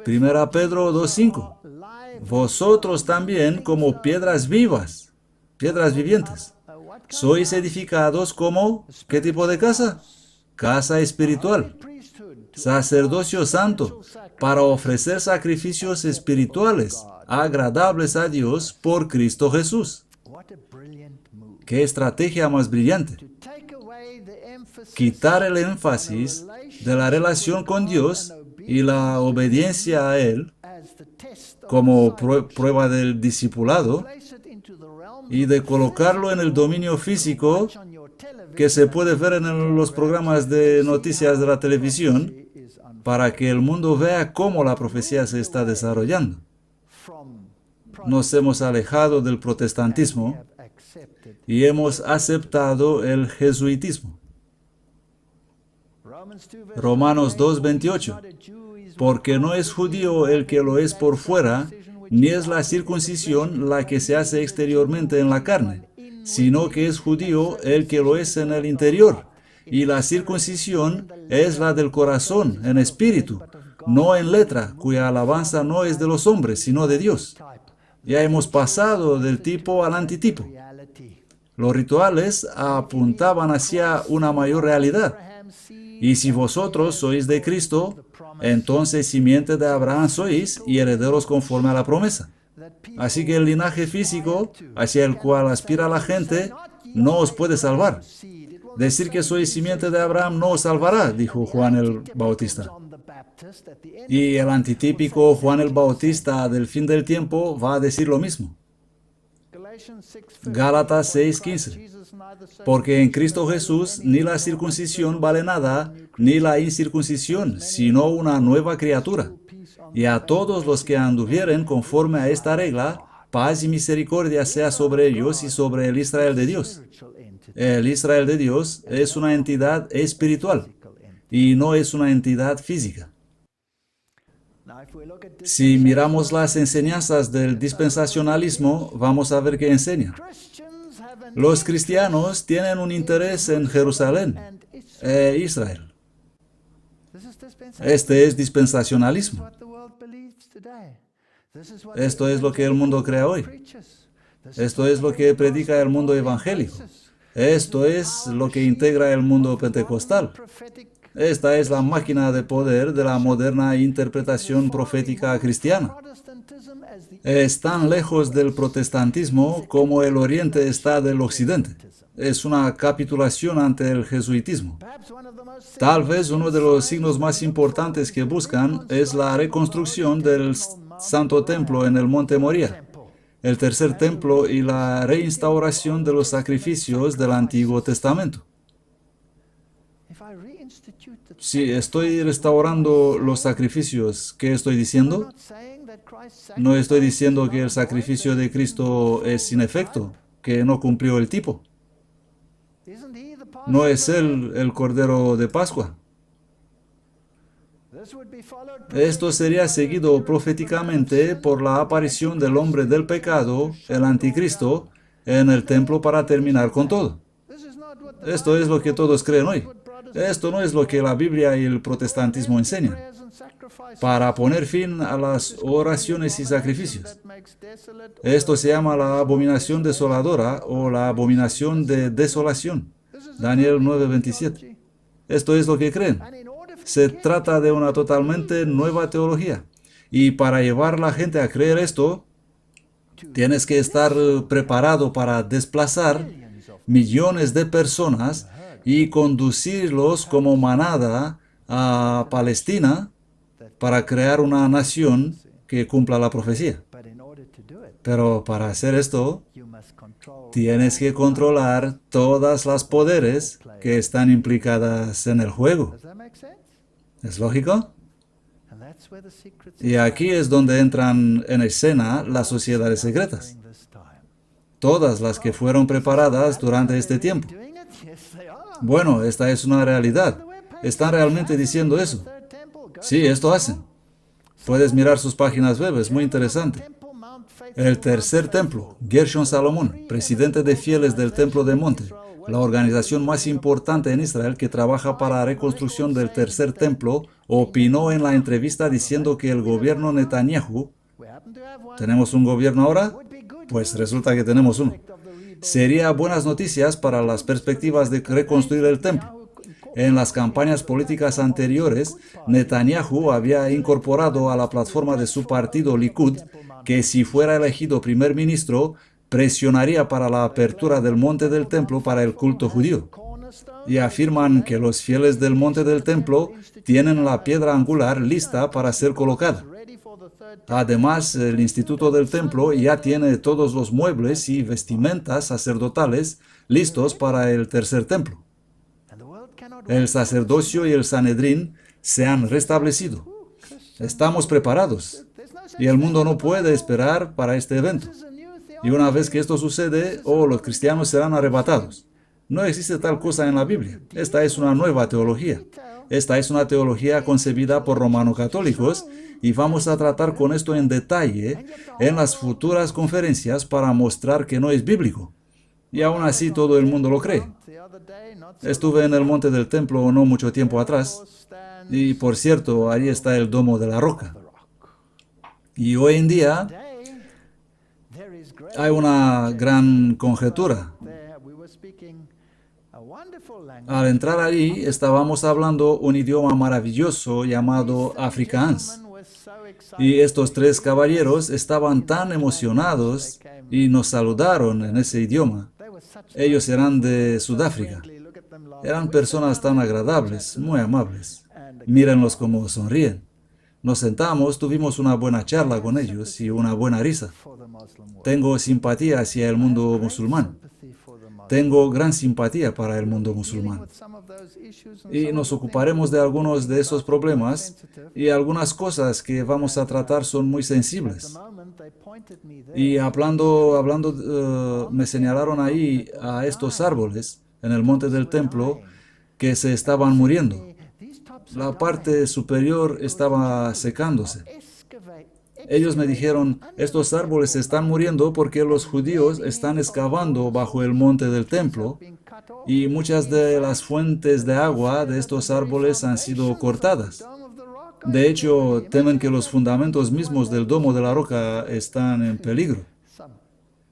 Primera Pedro 2:5. Vosotros también como piedras vivas, piedras vivientes, sois edificados como, ¿qué tipo de casa? Casa espiritual, sacerdocio santo, para ofrecer sacrificios espirituales, agradables a Dios por Cristo Jesús. ¡Qué estrategia más brillante! Quitar el énfasis de la relación con Dios y la obediencia a Él como prueba del discipulado y de colocarlo en el dominio físico que se puede ver en los programas de noticias de la televisión para que el mundo vea cómo la profecía se está desarrollando. Nos hemos alejado del protestantismo y hemos aceptado el jesuitismo. Romanos 2:28. Porque no es judío el que lo es por fuera, ni es la circuncisión la que se hace exteriormente en la carne, sino que es judío el que lo es en el interior, y la circuncisión es la del corazón, en espíritu, no en letra, cuya alabanza no es de los hombres, sino de Dios. Ya hemos pasado del tipo al antitipo. Los rituales apuntaban hacia una mayor realidad. Y si vosotros sois de Cristo, entonces simiente de Abraham sois y herederos conforme a la promesa. Así que el linaje físico hacia el cual aspira la gente no os puede salvar. Decir que sois simiente de Abraham no os salvará, dijo Juan el Bautista. Y el antitípico Juan el Bautista del fin del tiempo va a decir lo mismo. Gálatas 6:15. Porque en Cristo Jesús ni la circuncisión vale nada, ni la incircuncisión, sino una nueva criatura. Y a todos los que anduvieren conforme a esta regla, paz y misericordia sea sobre ellos y sobre el Israel de Dios. El Israel de Dios es una entidad espiritual y no es una entidad física. Si miramos las enseñanzas del dispensacionalismo, vamos a ver qué enseña. Los cristianos tienen un interés en Jerusalén e Israel. Este es dispensacionalismo. Esto es lo que el mundo cree hoy. Esto es lo que predica el mundo evangélico. Esto es lo que integra el mundo pentecostal. Esta es la máquina de poder de la moderna interpretación profética cristiana. Es tan lejos del protestantismo como el Oriente está del Occidente. Es una capitulación ante el jesuitismo. Tal vez uno de los signos más importantes que buscan es la reconstrucción del Santo Templo en el Monte Moría, el tercer templo y la reinstauración de los sacrificios del Antiguo Testamento. Si estoy restaurando los sacrificios, ¿qué estoy diciendo? No estoy diciendo que el sacrificio de Cristo es sin efecto, que no cumplió el tipo. No es Él el Cordero de Pascua. Esto sería seguido proféticamente por la aparición del hombre del pecado, el anticristo, en el templo para terminar con todo. Esto es lo que todos creen hoy. Esto no es lo que la Biblia y el protestantismo enseñan. Para poner fin a las oraciones y sacrificios. Esto se llama la abominación desoladora o la abominación de desolación. Daniel 9:27. Esto es lo que creen. Se trata de una totalmente nueva teología. Y para llevar a la gente a creer esto, tienes que estar preparado para desplazar millones de personas y conducirlos como manada a Palestina para crear una nación que cumpla la profecía. Pero para hacer esto, tienes que controlar todas las poderes que están implicadas en el juego. ¿Es lógico? Y aquí es donde entran en escena las sociedades secretas. Todas las que fueron preparadas durante este tiempo. Bueno, esta es una realidad. Están realmente diciendo eso. Sí, esto hacen. Puedes mirar sus páginas web, es muy interesante. El tercer templo, Gershon Salomón, presidente de fieles del Templo de Monte, la organización más importante en Israel que trabaja para la reconstrucción del tercer templo, opinó en la entrevista diciendo que el gobierno Netanyahu, ¿tenemos un gobierno ahora? Pues resulta que tenemos uno. Sería buenas noticias para las perspectivas de reconstruir el templo. En las campañas políticas anteriores, Netanyahu había incorporado a la plataforma de su partido Likud que si fuera elegido primer ministro, presionaría para la apertura del monte del templo para el culto judío. Y afirman que los fieles del monte del templo tienen la piedra angular lista para ser colocada. Además, el Instituto del Templo ya tiene todos los muebles y vestimentas sacerdotales listos para el tercer templo. El sacerdocio y el Sanedrín se han restablecido. Estamos preparados. Y el mundo no puede esperar para este evento. Y una vez que esto sucede, los cristianos serán arrebatados. No existe tal cosa en la Biblia. Esta es una nueva teología. Esta es una teología concebida por romano-católicos y vamos a tratar con esto en detalle en las futuras conferencias para mostrar que no es bíblico. Y aún así todo el mundo lo cree. Estuve en el monte del templo no mucho tiempo atrás y, por cierto, ahí está el domo de la roca. Y hoy en día hay una gran conjetura. Al entrar allí estábamos hablando un idioma maravilloso llamado Afrikaans. Y estos tres caballeros estaban tan emocionados y nos saludaron en ese idioma. Ellos eran de Sudáfrica. Eran personas tan agradables, muy amables. Mírenlos cómo sonríen. Nos sentamos, tuvimos una buena charla con ellos y una buena risa. Tengo simpatía hacia el mundo musulmán. Tengo gran simpatía para el mundo musulmán. Y nos ocuparemos de algunos de esos problemas y algunas cosas que vamos a tratar son muy sensibles. Y me señalaron ahí a estos árboles en el monte del templo que se estaban muriendo. La parte superior estaba secándose. Ellos me dijeron, estos árboles se están muriendo porque los judíos están excavando bajo el monte del templo y muchas de las fuentes de agua de estos árboles han sido cortadas. De hecho, temen que los fundamentos mismos del domo de la roca están en peligro.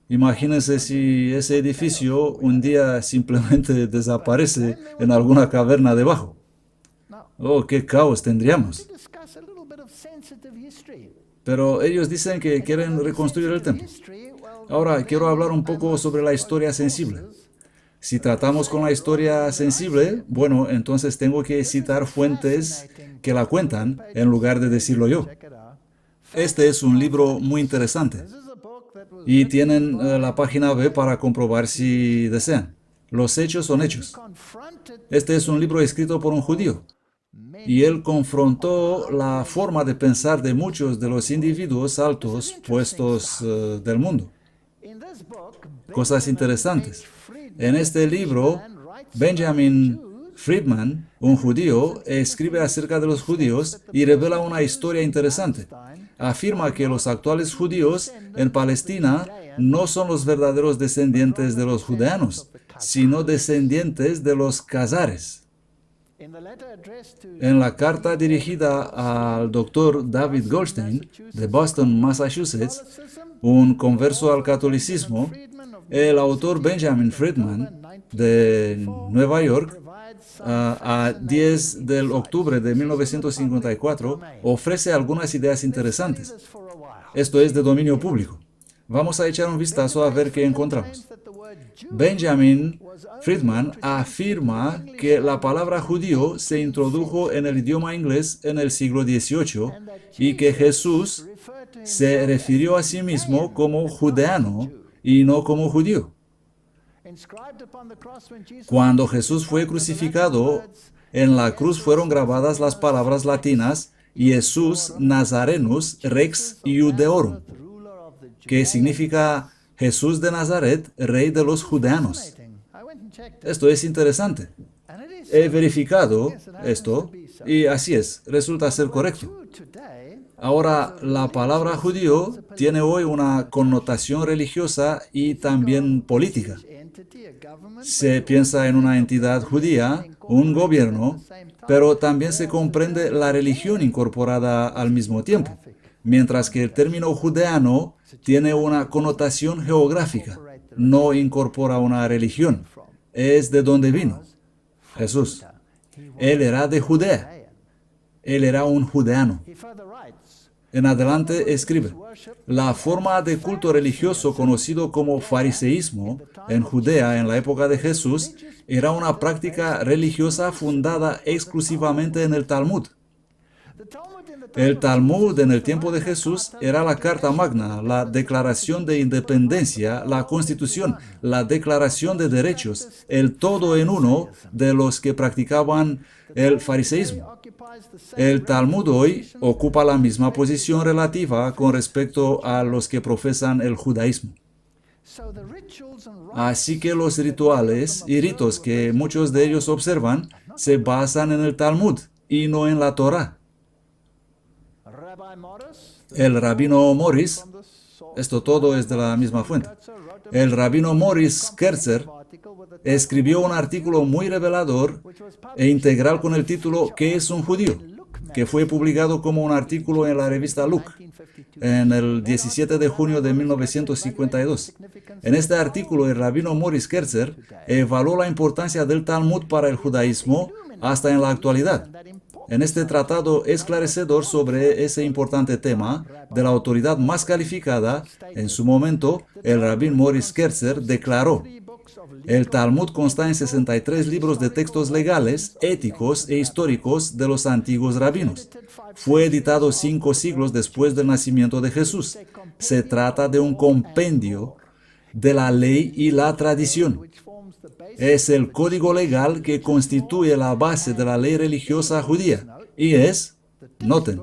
Imagínense si ese edificio un día simplemente desaparece en alguna caverna debajo. Oh, qué caos tendríamos. Pero ellos dicen que quieren reconstruir el templo. Ahora, quiero hablar un poco sobre la historia sensible. Si tratamos con la historia sensible, bueno, entonces tengo que citar fuentes que la cuentan en lugar de decirlo yo. Este es un libro muy interesante. Y tienen la página web para comprobar si desean. Los hechos son hechos. Este es un libro escrito por un judío. Y él confrontó la forma de pensar de muchos de los individuos altos puestos del mundo. Cosas interesantes. En este libro, Benjamin Friedman, un judío, escribe acerca de los judíos y revela una historia interesante. Afirma que los actuales judíos en Palestina no son los verdaderos descendientes de los judeanos, sino descendientes de los Khazares. En la carta dirigida al doctor David Goldstein, de Boston, Massachusetts, un converso al catolicismo, el autor Benjamin Friedman, de Nueva York, a 10 de octubre de 1954, ofrece algunas ideas interesantes. Esto es de dominio público. Vamos a echar un vistazo a ver qué encontramos. Benjamin Friedman afirma que la palabra judío se introdujo en el idioma inglés en el siglo XVIII y que Jesús se refirió a sí mismo como judeano y no como judío. Cuando Jesús fue crucificado, en la cruz fueron grabadas las palabras latinas Jesús Nazarenus Rex Iudeorum, que significa Jesús de Nazaret, rey de los judeanos. Esto es interesante. He verificado esto y así es, resulta ser correcto. Ahora, la palabra judío tiene hoy una connotación religiosa y también política. Se piensa en una entidad judía, un gobierno, pero también se comprende la religión incorporada al mismo tiempo, mientras que el término judeano tiene una connotación geográfica, no incorpora una religión. Es de donde vino Jesús. Él era de Judea. Él era un judeano. En adelante escribe, la forma de culto religioso conocido como fariseísmo en Judea en la época de Jesús era una práctica religiosa fundada exclusivamente en el Talmud. El Talmud en el tiempo de Jesús era la Carta Magna, la Declaración de Independencia, la Constitución, la Declaración de Derechos, el todo en uno de los que practicaban el fariseísmo. El Talmud hoy ocupa la misma posición relativa con respecto a los que profesan el judaísmo. Así que los rituales y ritos que muchos de ellos observan se basan en el Talmud y no en la Torá. El rabino Morris, esto todo es de la misma fuente, el rabino Morris Kerzer escribió un artículo muy revelador e integral con el título ¿Qué es un judío?, que fue publicado como un artículo en la revista Look en el 17 de junio de 1952. En este artículo, el rabino Morris Kerzer evaluó la importancia del Talmud para el judaísmo hasta en la actualidad. En este tratado esclarecedor sobre ese importante tema, de la autoridad más calificada, en su momento, el rabino Morris Kerzer declaró: El Talmud consta en 63 libros de textos legales, éticos e históricos de los antiguos rabinos. Fue editado 5 siglos después del nacimiento de Jesús. Se trata de un compendio de la ley y la tradición. Es el código legal que constituye la base de la ley religiosa judía y es, noten,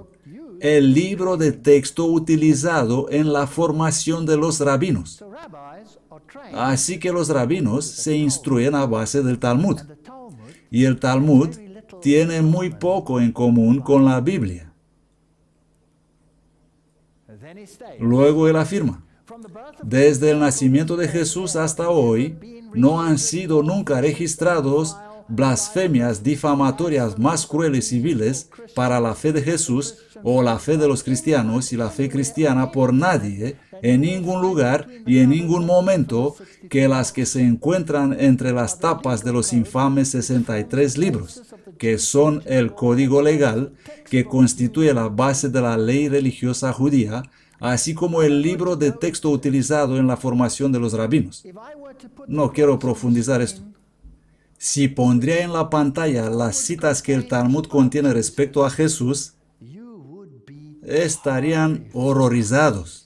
el libro de texto utilizado en la formación de los rabinos. Así que los rabinos se instruyen a base del Talmud. Y el Talmud tiene muy poco en común con la Biblia. Luego él afirma, desde el nacimiento de Jesús hasta hoy, no han sido nunca registrados blasfemias difamatorias más crueles y viles para la fe de Jesús o la fe de los cristianos y la fe cristiana por nadie, en ningún lugar y en ningún momento, que las que se encuentran entre las tapas de los infames 63 libros, que son el código legal que constituye la base de la ley religiosa judía, así como el libro de texto utilizado en la formación de los rabinos. No quiero profundizar esto. Si pondría en la pantalla las citas que el Talmud contiene respecto a Jesús, estarían horrorizados.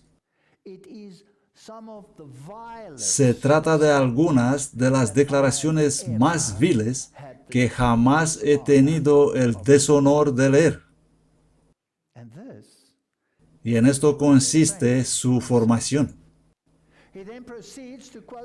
Se trata de algunas de las declaraciones más viles que jamás he tenido el deshonor de leer. Y en esto consiste su formación.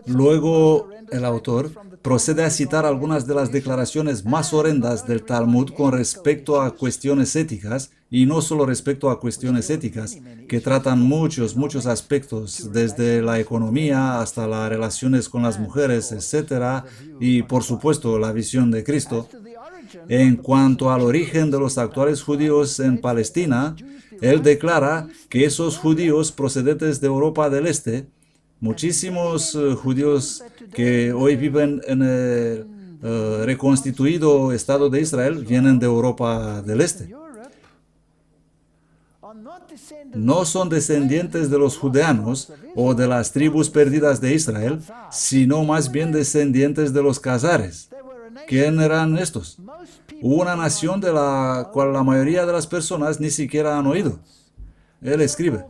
Luego, el autor procede a citar algunas de las declaraciones más horrendas del Talmud con respecto a cuestiones éticas, y no solo respecto a cuestiones éticas, que tratan muchos aspectos, desde la economía hasta las relaciones con las mujeres, etc., y por supuesto la visión de Cristo. En cuanto al origen de los actuales judíos en Palestina, él declara que esos judíos procedentes de Europa del Este, muchísimos judíos que hoy viven en el reconstituido Estado de Israel vienen de Europa del Este. No son descendientes de los judeanos o de las tribus perdidas de Israel, sino más bien descendientes de los Cazares. ¿Quién eran estos? Una nación de la cual la mayoría de las personas ni siquiera han oído. Él escribe,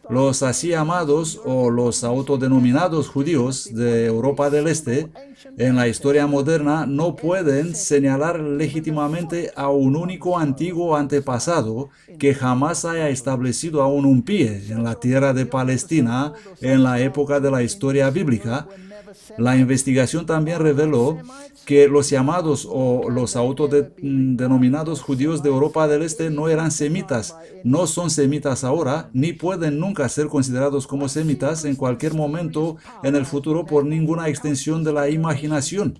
los así llamados o los autodenominados judíos de Europa del Este en la historia moderna no pueden señalar legítimamente a un único antiguo antepasado que jamás haya establecido aún un pie en la tierra de Palestina en la época de la historia bíblica. La investigación también reveló que los llamados o los autodenominados judíos de Europa del Este no eran semitas, no son semitas ahora, ni pueden nunca ser considerados como semitas en cualquier momento en el futuro por ninguna extensión de la imaginación.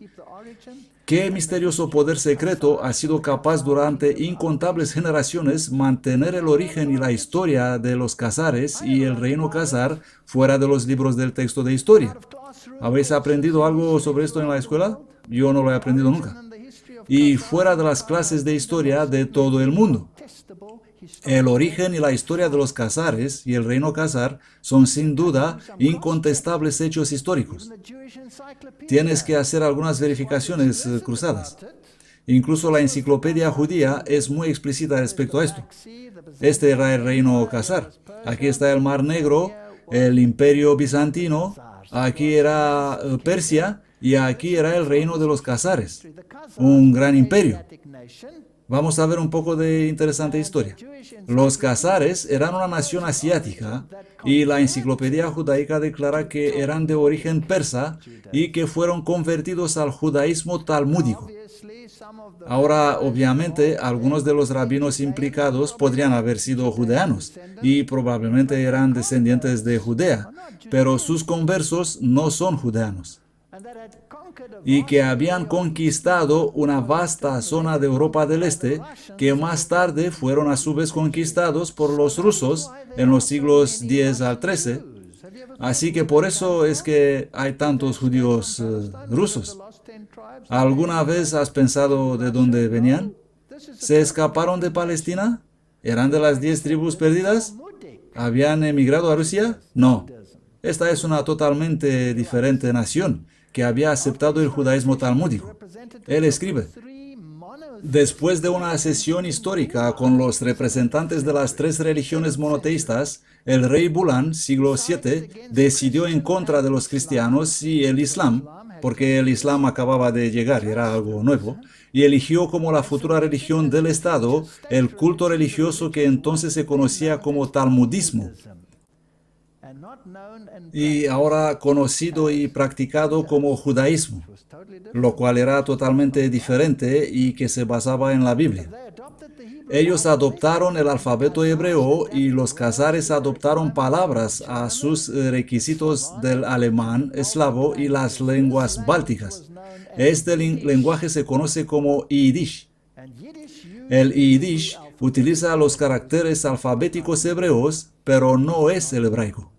¿Qué misterioso poder secreto ha sido capaz durante incontables generaciones mantener el origen y la historia de los Cazares y el reino Cazar fuera de los libros del texto de historia? ¿Habéis aprendido algo sobre esto en la escuela? Yo no lo he aprendido nunca. Y fuera de las clases de historia de todo el mundo. El origen y la historia de los Cazares y el reino Cazar son sin duda incontestables hechos históricos. Tienes que hacer algunas verificaciones cruzadas. Incluso la enciclopedia judía es muy explícita respecto a esto. Este era el reino Cazar. Aquí está el Mar Negro, el Imperio Bizantino, aquí era Persia y aquí era el reino de los Cazares, un gran imperio. Vamos a ver un poco de interesante historia. Los Cazares eran una nación asiática y la enciclopedia judaica declara que eran de origen persa y que fueron convertidos al judaísmo talmúdico. Ahora, obviamente, algunos de los rabinos implicados podrían haber sido judeanos y probablemente eran descendientes de Judea, pero sus conversos no son judeanos. Y que habían conquistado una vasta zona de Europa del Este, que más tarde fueron a su vez conquistados por los rusos en los siglos X al XIII. Así que por eso es que hay tantos judíos rusos. ¿Alguna vez has pensado de dónde venían? ¿Se escaparon de Palestina? ¿Eran de las 10 tribus perdidas? ¿Habían emigrado a Rusia? No. Esta es una totalmente diferente nación, que había aceptado el judaísmo talmúdico. Él escribe: después de una sesión histórica con los representantes de las tres religiones monoteístas, el rey Bulán, siglo VII, decidió en contra de los cristianos y el Islam, porque el Islam acababa de llegar y era algo nuevo, y eligió como la futura religión del Estado el culto religioso que entonces se conocía como talmudismo, y ahora conocido y practicado como judaísmo, lo cual era totalmente diferente y que se basaba en la Biblia. Ellos adoptaron el alfabeto hebreo y los khazares adoptaron palabras a sus requisitos del alemán, eslavo y las lenguas bálticas. Este lenguaje se conoce como Yiddish. El Yiddish utiliza los caracteres alfabéticos hebreos, pero no es el hebraico.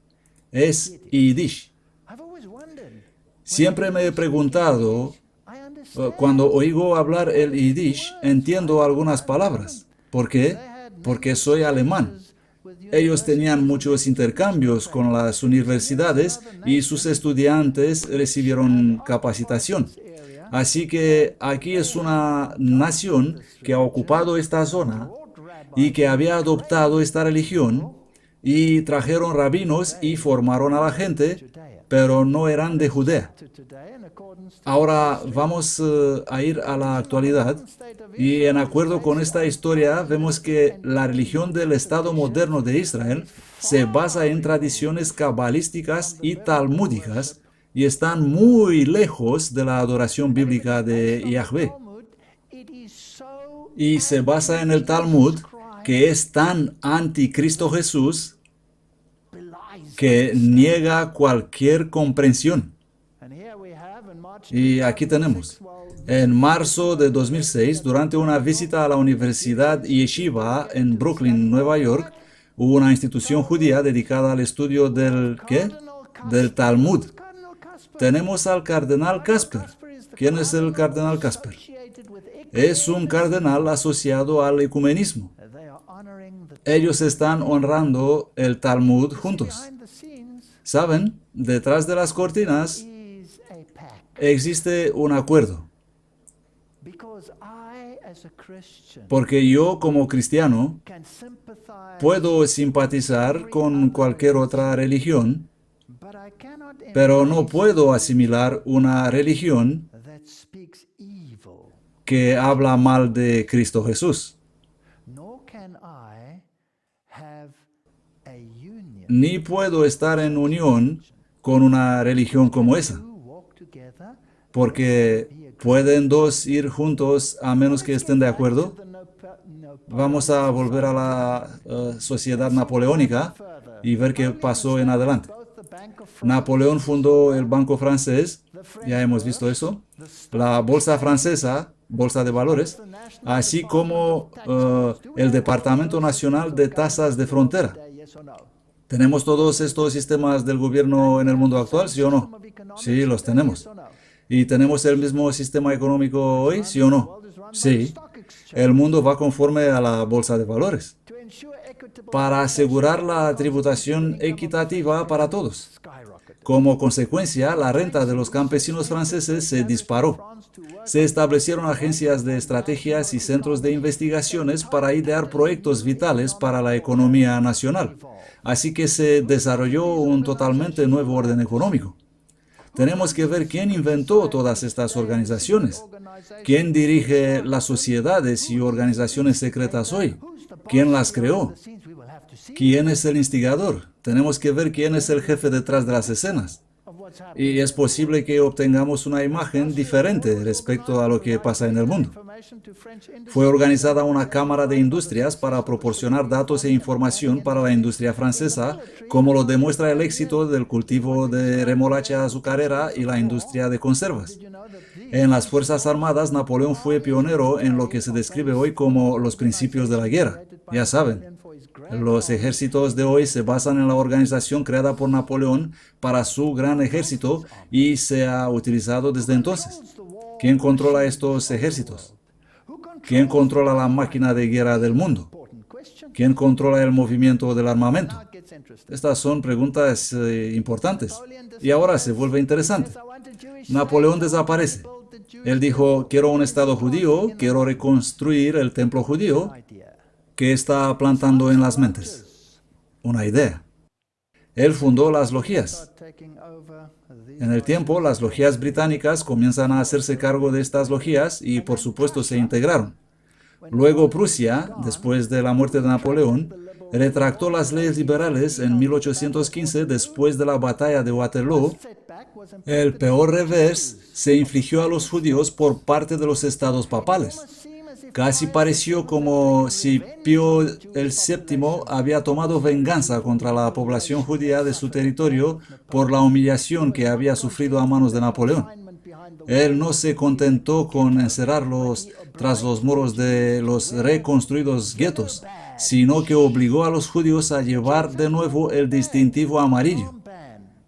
Es Yiddish. Siempre me he preguntado, cuando oigo hablar el Yiddish, entiendo algunas palabras. ¿Por qué? Porque soy alemán. Ellos tenían muchos intercambios con las universidades y sus estudiantes recibieron capacitación. Así que aquí es una nación que ha ocupado esta zona y que había adoptado esta religión, y trajeron rabinos y formaron a la gente, pero no eran de Judea. Ahora vamos a ir a la actualidad, y en acuerdo con esta historia vemos que la religión del Estado moderno de Israel se basa en tradiciones cabalísticas y talmúdicas y están muy lejos de la adoración bíblica de Yahvé. Y se basa en el Talmud, que es tan anticristo Jesús que niega cualquier comprensión. Y aquí tenemos, en marzo de 2006, durante una visita a la Universidad Yeshiva en Brooklyn, Nueva York, hubo una institución judía dedicada al estudio del, ¿qué? Del Talmud. Tenemos al cardenal Casper. ¿Quién es el cardenal Casper? Es un cardenal asociado al ecumenismo. Ellos están honrando el Talmud juntos. ¿Saben? Detrás de las cortinas existe un acuerdo. Porque yo, como cristiano, puedo simpatizar con cualquier otra religión, pero no puedo asimilar una religión que habla mal de Cristo Jesús. Ni puedo estar en unión con una religión como esa, porque ¿pueden dos ir juntos a menos que estén de acuerdo? Vamos a volver a la sociedad napoleónica y ver qué pasó en adelante. Napoleón fundó el Banco Francés, ya hemos visto eso, la Bolsa Francesa, Bolsa de Valores, así como el Departamento Nacional de Tasas de Frontera. ¿Tenemos todos estos sistemas del gobierno en el mundo actual, sí o no? Sí, los tenemos. ¿Y tenemos el mismo sistema económico hoy, sí o no? Sí. El mundo va conforme a la bolsa de valores, para asegurar la tributación equitativa para todos. Como consecuencia, la renta de los campesinos franceses se disparó. Se establecieron agencias de estrategias y centros de investigaciones para idear proyectos vitales para la economía nacional. Así que se desarrolló un totalmente nuevo orden económico. Tenemos que ver quién inventó todas estas organizaciones, quién dirige las sociedades y organizaciones secretas hoy, quién las creó, quién es el instigador. Tenemos que ver quién es el jefe detrás de las escenas. Y es posible que obtengamos una imagen diferente respecto a lo que pasa en el mundo. Fue organizada una cámara de industrias para proporcionar datos e información para la industria francesa, como lo demuestra el éxito del cultivo de remolacha azucarera y la industria de conservas. En las Fuerzas Armadas, Napoleón fue pionero en lo que se describe hoy como los principios de la guerra. Ya saben, los ejércitos de hoy se basan en la organización creada por Napoleón para su gran ejército y se ha utilizado desde entonces. ¿Quién controla estos ejércitos? ¿Quién controla la máquina de guerra del mundo? ¿Quién controla el movimiento del armamento? Estas son preguntas importantes. Y ahora se vuelve interesante. Napoleón desaparece. Él dijo, quiero un Estado judío, quiero reconstruir el templo judío. ¿Qué está plantando en las mentes? Una idea. Él fundó las logias. En el tiempo, las logias británicas comienzan a hacerse cargo de estas logias y, por supuesto, se integraron. Luego Prusia, después de la muerte de Napoleón, retractó las leyes liberales en 1815 después de la batalla de Waterloo. El peor revés se infligió a los judíos por parte de los estados papales. Casi pareció como si Pío VII había tomado venganza contra la población judía de su territorio por la humillación que había sufrido a manos de Napoleón. Él no se contentó con encerrarlos tras los muros de los reconstruidos guetos, sino que obligó a los judíos a llevar de nuevo el distintivo amarillo.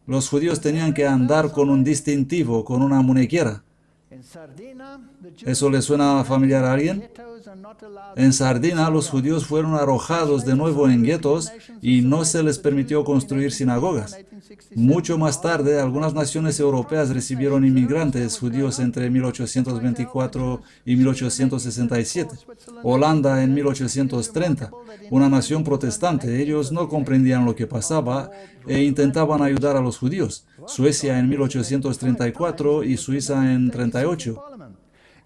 Los judíos tenían que andar con un distintivo, con una muñequera. ¿Eso le suena familiar a alguien? En Sardina, los judíos fueron arrojados de nuevo en guetos y no se les permitió construir sinagogas. Mucho más tarde, algunas naciones europeas recibieron inmigrantes judíos entre 1824 y 1867. Holanda en 1830, una nación protestante. Ellos no comprendían lo que pasaba e intentaban ayudar a los judíos. Suecia en 1834 y Suiza en 38.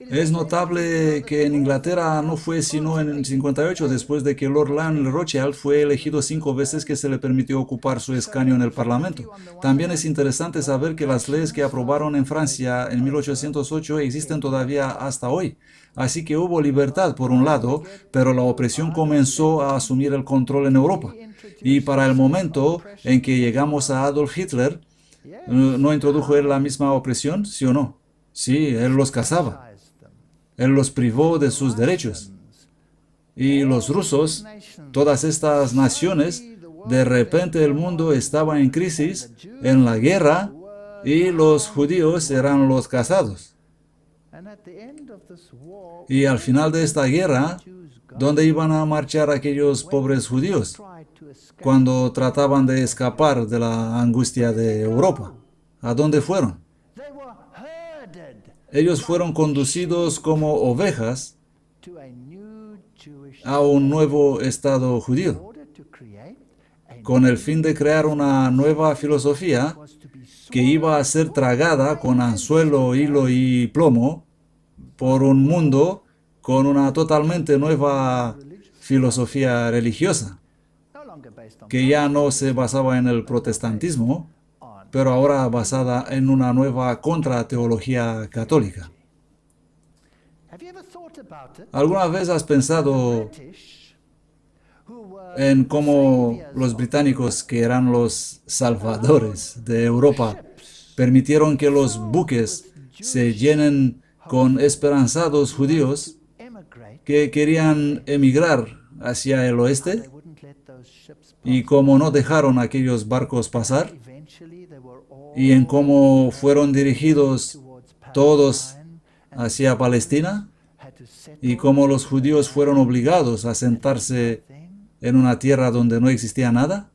Es notable que en Inglaterra no fue sino en 58, después de que Lord Lionel Rothschild fue elegido 5 veces, que se le permitió ocupar su escaño en el Parlamento. También es interesante saber que las leyes que aprobaron en Francia en 1808 existen todavía hasta hoy. Así que hubo libertad por un lado, pero la opresión comenzó a asumir el control en Europa. Y para el momento en que llegamos a Adolf Hitler, ¿no introdujo él la misma opresión? ¿Sí o no? Sí, él los cazaba. Él los privó de sus derechos. Y los rusos, todas estas naciones, de repente el mundo estaba en crisis, en la guerra, y los judíos eran los cazados. Y al final de esta guerra, ¿dónde iban a marchar aquellos pobres judíos cuando trataban de escapar de la angustia de Europa? ¿A dónde fueron? Ellos fueron conducidos como ovejas a un nuevo Estado judío, con el fin de crear una nueva filosofía que iba a ser tragada con anzuelo, hilo y plomo por un mundo con una totalmente nueva filosofía religiosa, que ya no se basaba en el protestantismo, pero ahora basada en una nueva contrateología católica. ¿Alguna vez has pensado en cómo los británicos, que eran los salvadores de Europa, permitieron que los buques se llenen con esperanzados judíos que querían emigrar hacia el oeste? Y cómo no dejaron a aquellos barcos pasar, y en cómo fueron dirigidos todos hacia Palestina, y cómo los judíos fueron obligados a sentarse en una tierra donde no existía nada.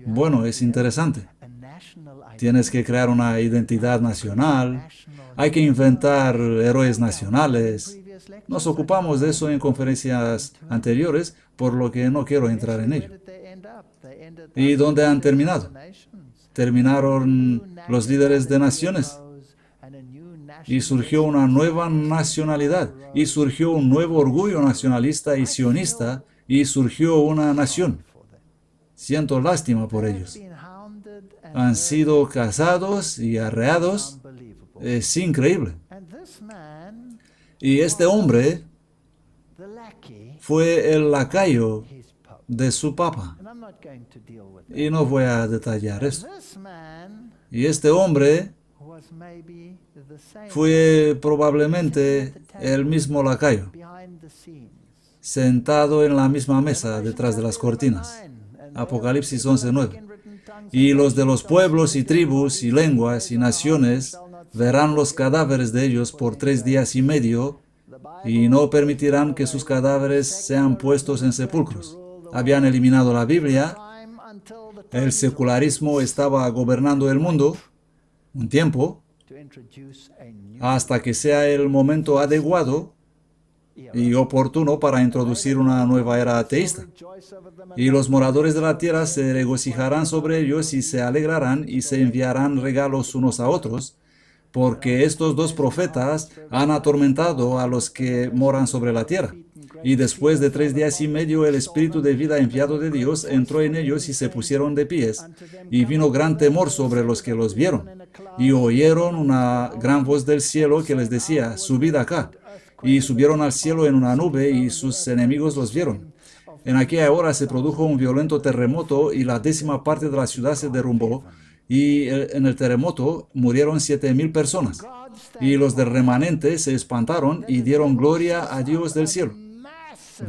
Bueno, es interesante. Tienes que crear una identidad nacional, hay que inventar héroes nacionales. Nos ocupamos de eso en conferencias anteriores, por lo que no quiero entrar en ello. ¿Y dónde han terminado? Terminaron los líderes de naciones. Y surgió una nueva nacionalidad, y surgió un nuevo orgullo nacionalista y sionista, y surgió una nación. Siento lástima por ellos. Han sido cazados y arreados. Es increíble. Y este hombre fue el lacayo de su papa. Y no voy a detallar esto. Y este hombre fue probablemente el mismo lacayo, sentado en la misma mesa detrás de las cortinas. Apocalipsis 11:9. Y los de los pueblos y tribus y lenguas y naciones verán los cadáveres de ellos por 3 días y medio, y no permitirán que sus cadáveres sean puestos en sepulcros. Habían eliminado la Biblia. El secularismo estaba gobernando el mundo un tiempo, hasta que sea el momento adecuado y oportuno para introducir una nueva era ateísta. Y los moradores de la tierra se regocijarán sobre ellos y se alegrarán y se enviarán regalos unos a otros, porque estos dos profetas han atormentado a los que moran sobre la tierra. Y después de 3 días y medio el Espíritu de vida enviado de Dios entró en ellos y se pusieron de pies. Y vino gran temor sobre los que los vieron. Y oyeron una gran voz del cielo que les decía, subid acá. Y subieron al cielo en una nube y sus enemigos los vieron. En aquella hora se produjo un violento terremoto y la 10ª parte de la ciudad se derrumbó. Y en el terremoto murieron 7,000 personas. Y los del remanente se espantaron y dieron gloria a Dios del cielo.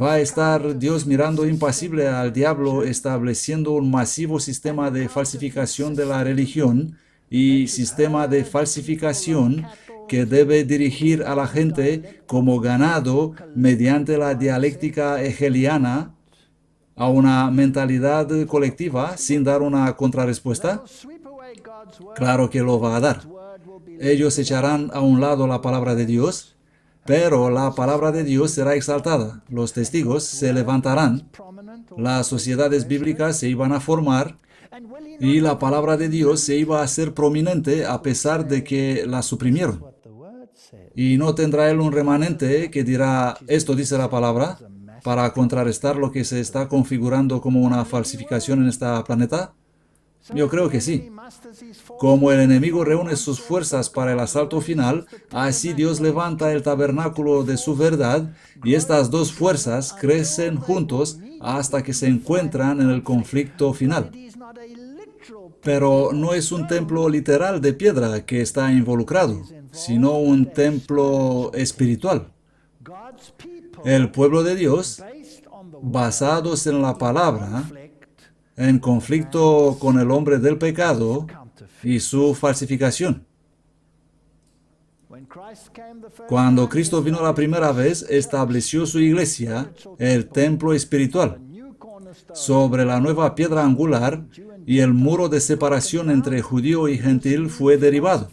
Va a estar Dios mirando impasible al diablo, estableciendo un masivo sistema de falsificación de la religión y sistema de falsificación que debe dirigir a la gente como ganado mediante la dialéctica hegeliana a una mentalidad colectiva sin dar una contrarrespuesta. Claro que lo va a dar. Ellos echarán a un lado la palabra de Dios, pero la palabra de Dios será exaltada. Los testigos se levantarán, las sociedades bíblicas se iban a formar y la palabra de Dios se iba a hacer prominente a pesar de que la suprimieron. Y no tendrá él un remanente que dirá, esto dice la palabra, para contrarrestar lo que se está configurando como una falsificación en este planeta. Yo creo que sí. Como el enemigo reúne sus fuerzas para el asalto final, así Dios levanta el tabernáculo de su verdad y estas dos fuerzas crecen juntos hasta que se encuentran en el conflicto final. Pero no es un templo literal de piedra que está involucrado, sino un templo espiritual. El pueblo de Dios, basados en la palabra, en conflicto con el hombre del pecado y su falsificación. Cuando Cristo vino la primera vez, estableció su iglesia, el templo espiritual, sobre la nueva piedra angular, y el muro de separación entre judío y gentil fue derribado.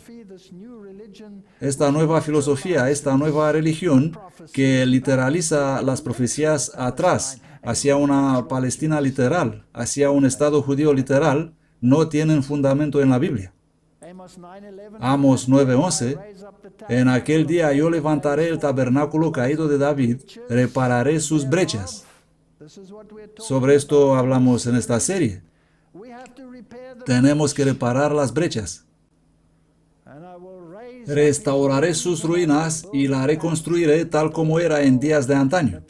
Esta nueva filosofía, esta nueva religión que literaliza las profecías atrás, hacia una Palestina literal, hacia un Estado judío literal, no tienen fundamento en la Biblia. Amos 9:11, en aquel día yo levantaré el tabernáculo caído de David, repararé sus brechas. Sobre esto hablamos en esta serie. Tenemos que reparar las brechas. Restauraré sus ruinas y la reconstruiré tal como era en días de antaño,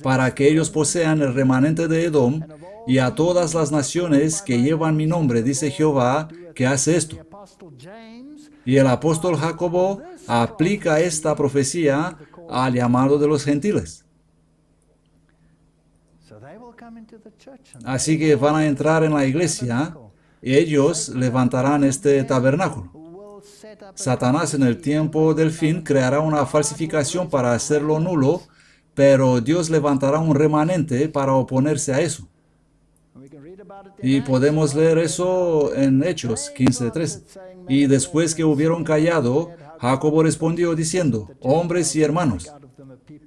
para que ellos posean el remanente de Edom y a todas las naciones que llevan mi nombre, dice Jehová, que hace esto. Y el apóstol Jacobo aplica esta profecía al llamado de los gentiles. Así que van a entrar en la iglesia y ellos levantarán este tabernáculo. Satanás en el tiempo del fin creará una falsificación para hacerlo nulo, pero Dios levantará un remanente para oponerse a eso. Y podemos leer eso en Hechos 15:13. Y después que hubieron callado, Jacobo respondió diciendo, hombres y hermanos,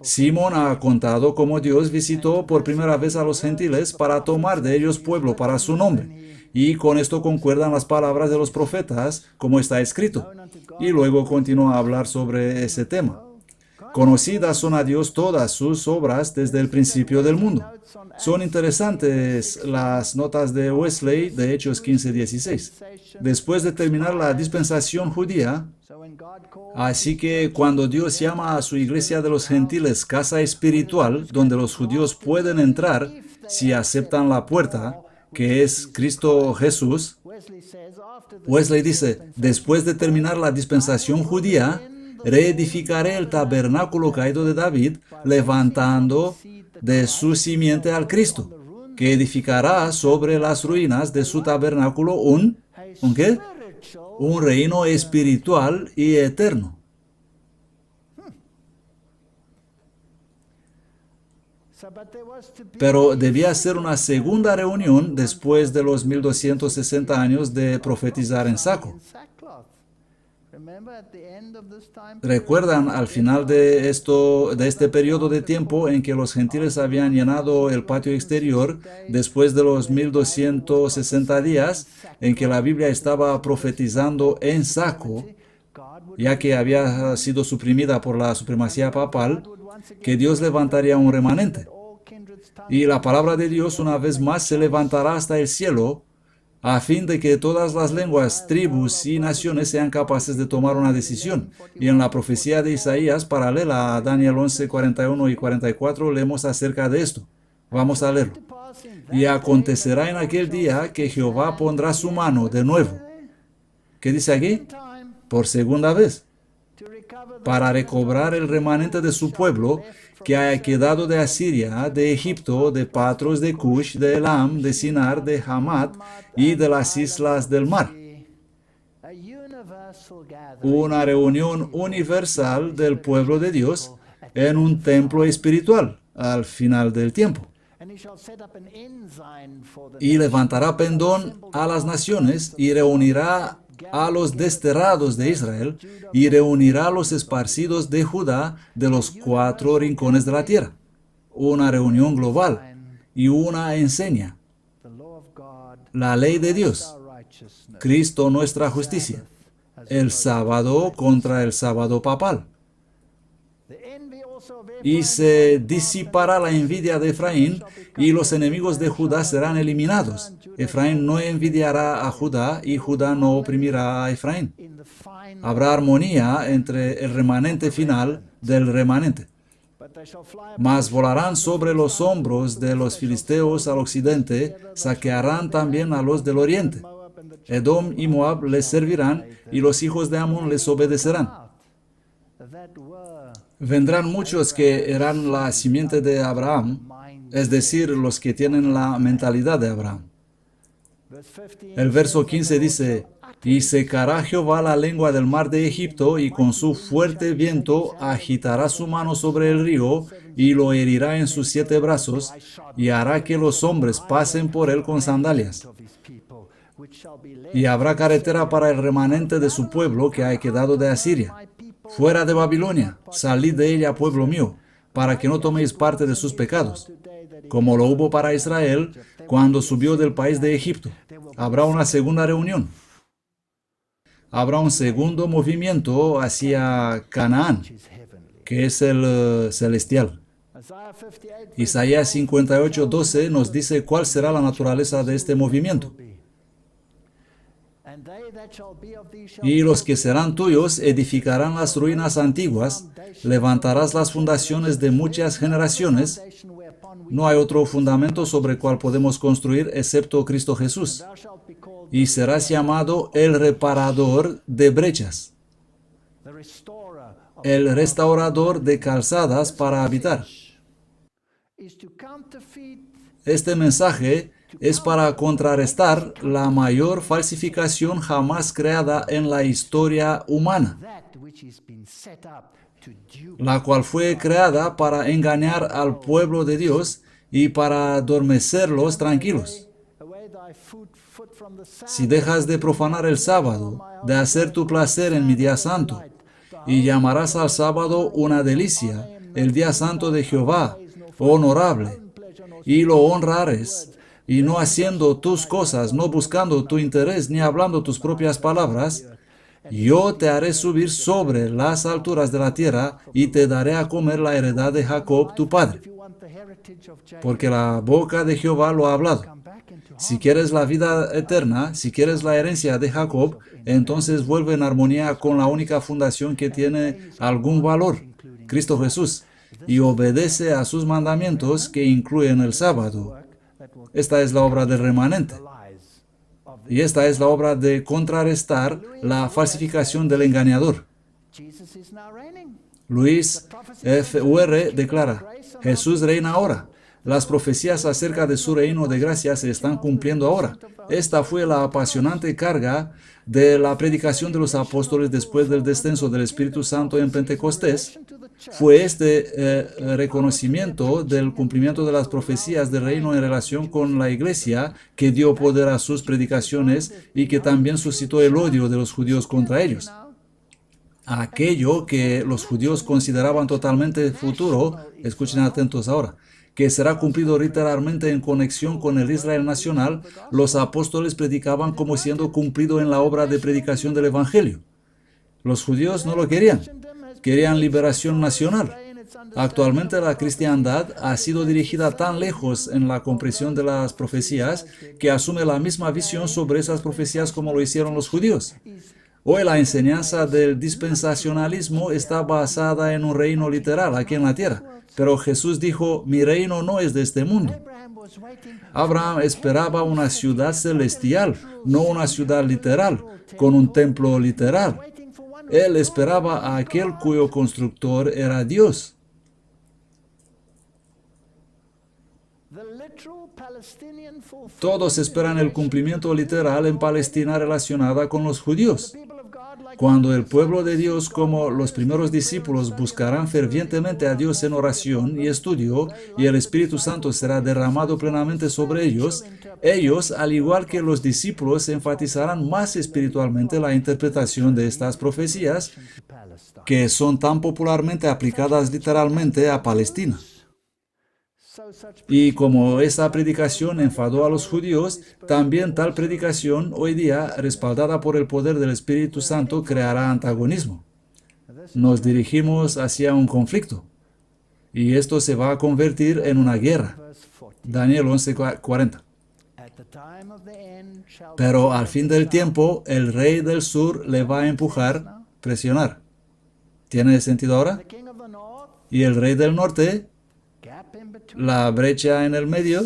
Simón ha contado cómo Dios visitó por primera vez a los gentiles para tomar de ellos pueblo para su nombre. Y con esto concuerdan las palabras de los profetas, como está escrito. Y luego continúa a hablar sobre ese tema. Conocidas son a Dios todas sus obras desde el principio del mundo. Son interesantes las notas de Wesley de Hechos 15:16. Después de terminar la dispensación judía, así que cuando Dios llama a su iglesia de los gentiles casa espiritual, donde los judíos pueden entrar si aceptan la puerta, que es Cristo Jesús, Wesley dice, después de terminar la dispensación judía, reedificaré el tabernáculo caído de David, levantando de su simiente al Cristo, que edificará sobre las ruinas de su tabernáculo ¿un qué? Un reino espiritual y eterno. Pero debía ser una segunda reunión después de los 1260 años de profetizar en saco. ¿Recuerdan al final de este periodo de tiempo en que los gentiles habían llenado el patio exterior después de los 1260 días en que la Biblia estaba profetizando en saco, ya que había sido suprimida por la supremacía papal, que Dios levantaría un remanente? Y la palabra de Dios una vez más se levantará hasta el cielo, a fin de que todas las lenguas, tribus y naciones sean capaces de tomar una decisión. Y en la profecía de Isaías, paralela a Daniel 11, 41 y 44, leemos acerca de esto. Vamos a leerlo. Y acontecerá en aquel día que Jehová pondrá su mano de nuevo. ¿Qué dice aquí? Por segunda vez, para recobrar el remanente de su pueblo que haya quedado de Asiria, de Egipto, de Patros, de Cush, de Elam, de Sinar, de Hamat y de las islas del mar. Una reunión universal del pueblo de Dios en un templo espiritual al final del tiempo. Y levantará pendón a las naciones y reunirá a los desterrados de Israel y reunirá a los esparcidos de Judá de los 4 rincones de la tierra. Una reunión global y una enseña. La ley de Dios, Cristo nuestra justicia, el sábado contra el sábado papal. Y se disipará la envidia de Efraín, y los enemigos de Judá serán eliminados. Efraín no envidiará a Judá, y Judá no oprimirá a Efraín. Habrá armonía entre el remanente final del remanente. Mas volarán sobre los hombros de los filisteos al occidente, saquearán también a los del oriente. Edom y Moab les servirán, y los hijos de Amón les obedecerán. Vendrán muchos que eran la simiente de Abraham, es decir, los que tienen la mentalidad de Abraham. El verso 15 dice, y secará Jehová la lengua del mar de Egipto, y con su fuerte viento agitará su mano sobre el río, y lo herirá en sus 7 brazos, y hará que los hombres pasen por él con sandalias. Y habrá carretera para el remanente de su pueblo que ha quedado de Asiria. Fuera de Babilonia, salid de ella, pueblo mío, para que no toméis parte de sus pecados, como lo hubo para Israel cuando subió del país de Egipto. Habrá una segunda reunión. Habrá un segundo movimiento hacia Canaán, que es el celestial. Isaías 58:12 nos dice cuál será la naturaleza de este movimiento. Y los que serán tuyos edificarán las ruinas antiguas, levantarás las fundaciones de muchas generaciones. No hay otro fundamento sobre el cual podemos construir excepto Cristo Jesús. Y serás llamado el reparador de brechas, el restaurador de calzadas para habitar. Este mensaje es para contrarrestar la mayor falsificación jamás creada en la historia humana, la cual fue creada para engañar al pueblo de Dios y para adormecerlos tranquilos. Si dejas de profanar el sábado, de hacer tu placer en mi día santo, y llamarás al sábado una delicia, el día santo de Jehová, honorable, y lo honrares, y no haciendo tus cosas, no buscando tu interés, ni hablando tus propias palabras, yo te haré subir sobre las alturas de la tierra, y te daré a comer la heredad de Jacob tu padre. Porque la boca de Jehová lo ha hablado. Si quieres la vida eterna, si quieres la herencia de Jacob, entonces vuelve en armonía con la única fundación que tiene algún valor, Cristo Jesús, y obedece a sus mandamientos que incluyen el sábado. Esta es la obra del remanente. Y esta es la obra de contrarrestar la falsificación del engañador. Luis F.U.R. declara, Jesús reina ahora. Las profecías acerca de su reino de gracia se están cumpliendo ahora. Esta fue la apasionante carga de la predicación de los apóstoles después del descenso del Espíritu Santo en Pentecostés. Fue este reconocimiento del cumplimiento de las profecías del reino en relación con la iglesia que dio poder a sus predicaciones y que también suscitó el odio de los judíos contra ellos. aquello que los judíos consideraban totalmente futuro, escuchen atentos ahora, que será cumplido literalmente en conexión con el Israel nacional, los apóstoles predicaban como siendo cumplido en la obra de predicación del Evangelio. Los judíos no lo querían, querían liberación nacional. Actualmente la cristiandad ha sido dirigida tan lejos en la comprensión de las profecías que asume la misma visión sobre esas profecías como lo hicieron los judíos. Hoy la enseñanza del dispensacionalismo está basada en un reino literal aquí en la tierra. Pero Jesús dijo, mi reino no es de este mundo. Abraham esperaba una ciudad celestial, no una ciudad literal, con un templo literal. Él esperaba a aquel cuyo constructor era Dios. Todos esperan el cumplimiento literal en Palestina relacionada con los judíos. Cuando el pueblo de Dios, como los primeros discípulos, buscarán fervientemente a Dios en oración y estudio, y el Espíritu Santo será derramado plenamente sobre ellos, ellos, al igual que los discípulos, enfatizarán más espiritualmente la interpretación de estas profecías, que son tan popularmente aplicadas literalmente a Palestina. Y como esa predicación enfadó a los judíos, también tal predicación hoy día, respaldada por el poder del Espíritu Santo, creará antagonismo. Nos dirigimos hacia un conflicto. Y esto se va a convertir en una guerra. Daniel 11:40. Pero al fin del tiempo, el rey del sur le va a empujar, presionar. ¿Tiene sentido ahora? Y el rey del norte, la brecha en el medio,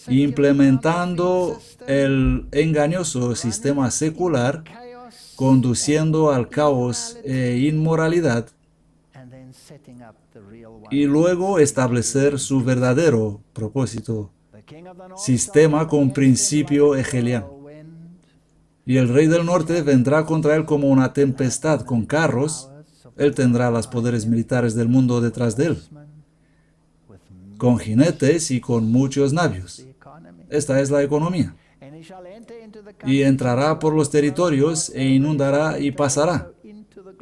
implementando el engañoso sistema secular, conduciendo al caos e inmoralidad, y luego establecer su verdadero propósito, sistema con principio hegeliano. Y el rey del norte vendrá contra él como una tempestad con carros. Él tendrá los poderes militares del mundo detrás de él, con jinetes y con muchos navios. Esta es la economía. Y entrará por los territorios e inundará y pasará.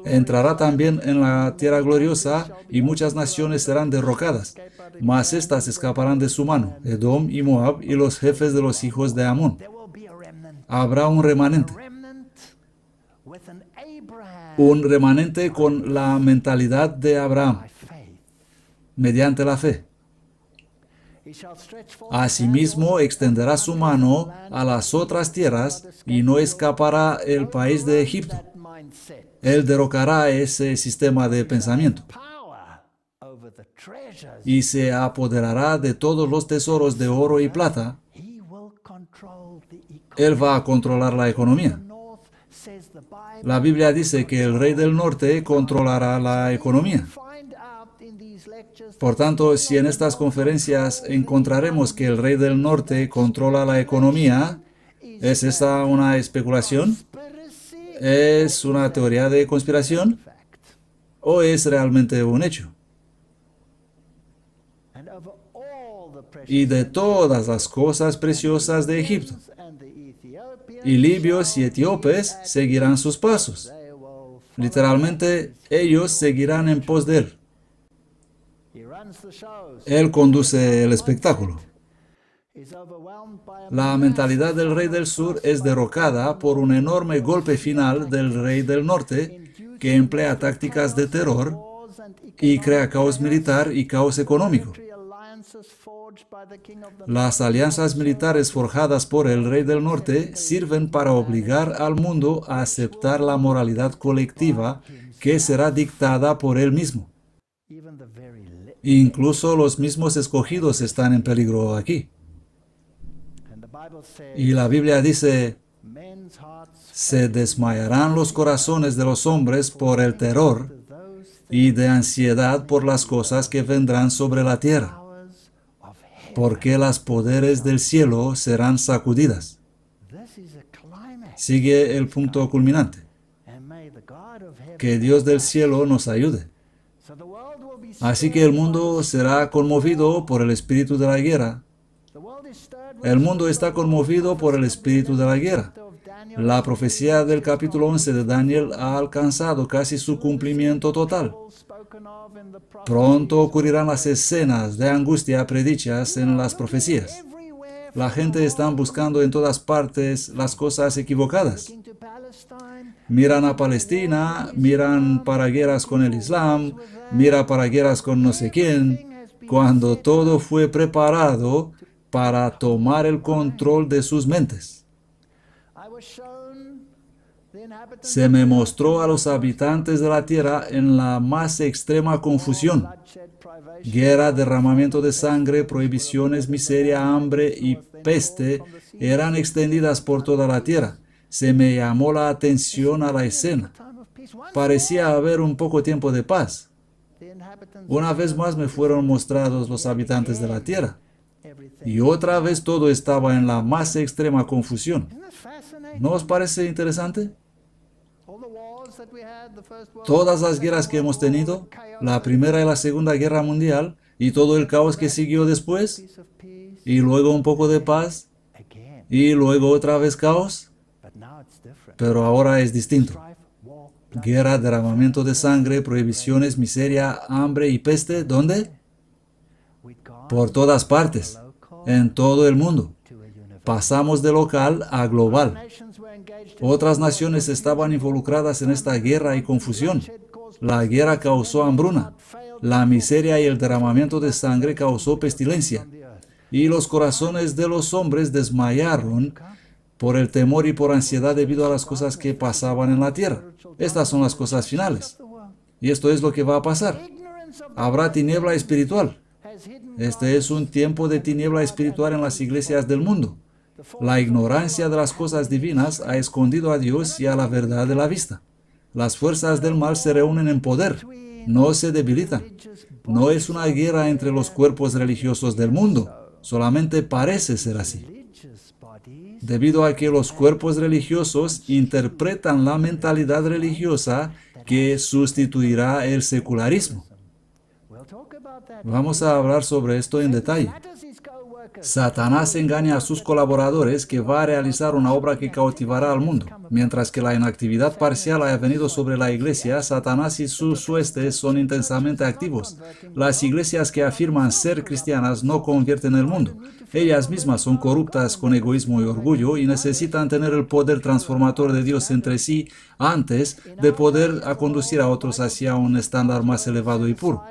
Entrará también en la tierra gloriosa y muchas naciones serán derrocadas, mas éstas escaparán de su mano, Edom y Moab y los jefes de los hijos de Amón. Habrá un remanente con la mentalidad de Abraham, mediante la fe. Asimismo, extenderá su mano a las otras tierras y no escapará el país de Egipto. Él derrocará ese sistema de pensamiento y se apoderará de todos los tesoros de oro y plata. Él va a controlar la economía. La Biblia dice que el rey del norte controlará la economía. Por tanto, si en estas conferencias encontraremos que el rey del norte controla la economía, ¿es esta una especulación? ¿Es una teoría de conspiración? ¿O es realmente un hecho? Y de todas las cosas preciosas de Egipto, y libios y etíopes seguirán sus pasos. Literalmente, ellos seguirán en pos de él. Él conduce el espectáculo. La mentalidad del rey del sur es derrocada por un enorme golpe final del rey del norte, que emplea tácticas de terror y crea caos militar y caos económico. Las alianzas militares forjadas por el rey del norte sirven para obligar al mundo a aceptar la moralidad colectiva que será dictada por él mismo. Incluso los mismos escogidos están en peligro aquí. Y la Biblia dice, se desmayarán los corazones de los hombres por el terror y de ansiedad por las cosas que vendrán sobre la tierra, porque las poderes del cielo serán sacudidas. Sigue el punto culminante. Que Dios del cielo nos ayude. Así que el mundo será conmovido por el espíritu de la guerra. El mundo está conmovido por el espíritu de la guerra. La profecía del capítulo 11 de Daniel ha alcanzado casi su cumplimiento total. Pronto ocurrirán las escenas de angustia predichas en las profecías. La gente está buscando en todas partes las cosas equivocadas. Miran a Palestina, miran para guerras con el Islam, miran para guerras con no sé quién, cuando todo fue preparado para tomar el control de sus mentes. Se me mostró a los habitantes de la tierra en la más extrema confusión. Guerra, derramamiento de sangre, prohibiciones, miseria, hambre y peste eran extendidas por toda la tierra. Se me llamó la atención a la escena. Parecía haber un poco tiempo de paz. Una vez más me fueron mostrados los habitantes de la tierra. Y otra vez todo estaba en la más extrema confusión. ¿No os parece interesante? Todas las guerras que hemos tenido, la Primera y la Segunda Guerra Mundial, y todo el caos que siguió después, y luego un poco de paz, y luego otra vez caos, pero ahora es distinto. Guerra, derramamiento de sangre, prohibiciones, miseria, hambre y peste, ¿dónde? Por todas partes, en todo el mundo. Pasamos de local a global. Otras naciones estaban involucradas en esta guerra y confusión. La guerra causó hambruna. La miseria y el derramamiento de sangre causó pestilencia. Y los corazones de los hombres desmayaron por el temor y por ansiedad debido a las cosas que pasaban en la tierra. Estas son las cosas finales. Y esto es lo que va a pasar. Habrá tiniebla espiritual. Este es un tiempo de tiniebla espiritual en las iglesias del mundo. La ignorancia de las cosas divinas ha escondido a Dios y a la verdad de la vista. Las fuerzas del mal se reúnen en poder, no se debilitan. No es una guerra entre los cuerpos religiosos del mundo, solamente parece ser así. Debido a que los cuerpos religiosos interpretan la mentalidad religiosa que sustituirá el secularismo. Vamos a hablar sobre esto en detalle. Satanás engaña a sus colaboradores que va a realizar una obra que cautivará al mundo. Mientras que la inactividad parcial haya venido sobre la iglesia, Satanás y sus huestes son intensamente activos. Las iglesias que afirman ser cristianas no convierten el mundo. Ellas mismas son corruptas con egoísmo y orgullo y necesitan tener el poder transformador de Dios entre sí antes de poder conducir a otros hacia un estándar más elevado y puro.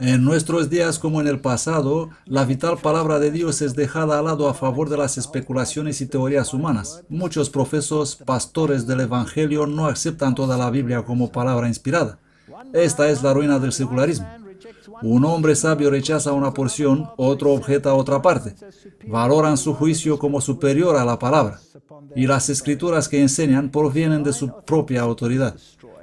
En nuestros días como en el pasado, la vital palabra de Dios es dejada al lado a favor de las especulaciones y teorías humanas. Muchos profesos, pastores del Evangelio no aceptan toda la Biblia como palabra inspirada. Esta es la ruina del secularismo. Un hombre sabio rechaza una porción, otro objeta otra parte. Valoran su juicio como superior a la palabra. Y las escrituras que enseñan provienen de su propia autoridad.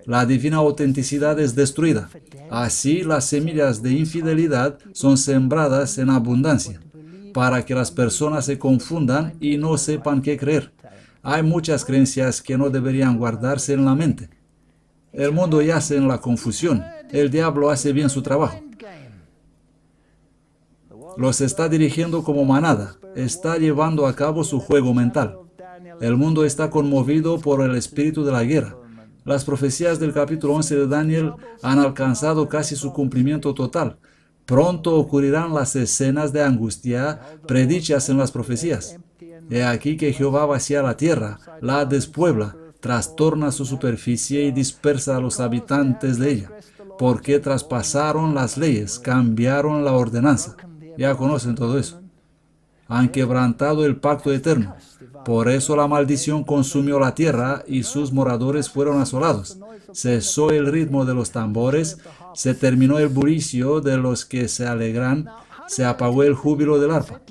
La divina autenticidad es destruida. Así, las semillas de infidelidad son sembradas en abundancia, para que las personas se confundan y no sepan qué creer. Hay muchas creencias que no deberían guardarse en la mente. El mundo yace en la confusión. El diablo hace bien su trabajo. Los está dirigiendo como manada. Está llevando a cabo su juego mental. El mundo está conmovido por el espíritu de la guerra. Las profecías del capítulo 11 de Daniel han alcanzado casi su cumplimiento total. Pronto ocurrirán las escenas de angustia predichas en las profecías. He aquí que Jehová vacía la tierra, la despuebla, trastorna su superficie y dispersa a los habitantes de ella, porque traspasaron las leyes, cambiaron la ordenanza. Ya conocen todo eso. Han quebrantado el pacto eterno. Por eso la maldición consumió la tierra y sus moradores fueron asolados. Cesó el ritmo de los tambores, se terminó el bullicio de los que se alegran, se apagó el júbilo del arpa.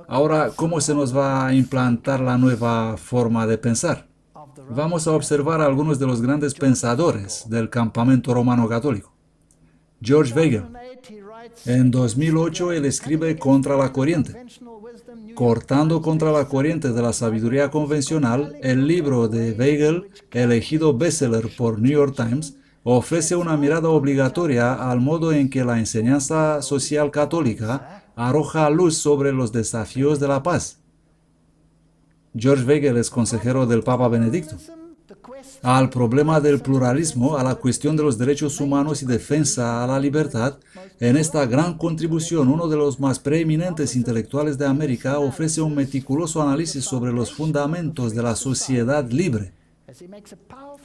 Ahora, ¿cómo se nos va a implantar la nueva forma de pensar? Vamos a observar a algunos de los grandes pensadores del campamento romano católico. George Weigel. En 2008 él escribe Contra la corriente. Cortando contra la corriente de la sabiduría convencional, el libro de Weigel, elegido bestseller por New York Times, ofrece una mirada obligatoria al modo en que la enseñanza social católica arroja luz sobre los desafíos de la paz. George Weigel es consejero del Papa Benedicto. Al problema del pluralismo, a la cuestión de los derechos humanos y defensa a la libertad, en esta gran contribución, uno de los más preeminentes intelectuales de América ofrece un meticuloso análisis sobre los fundamentos de la sociedad libre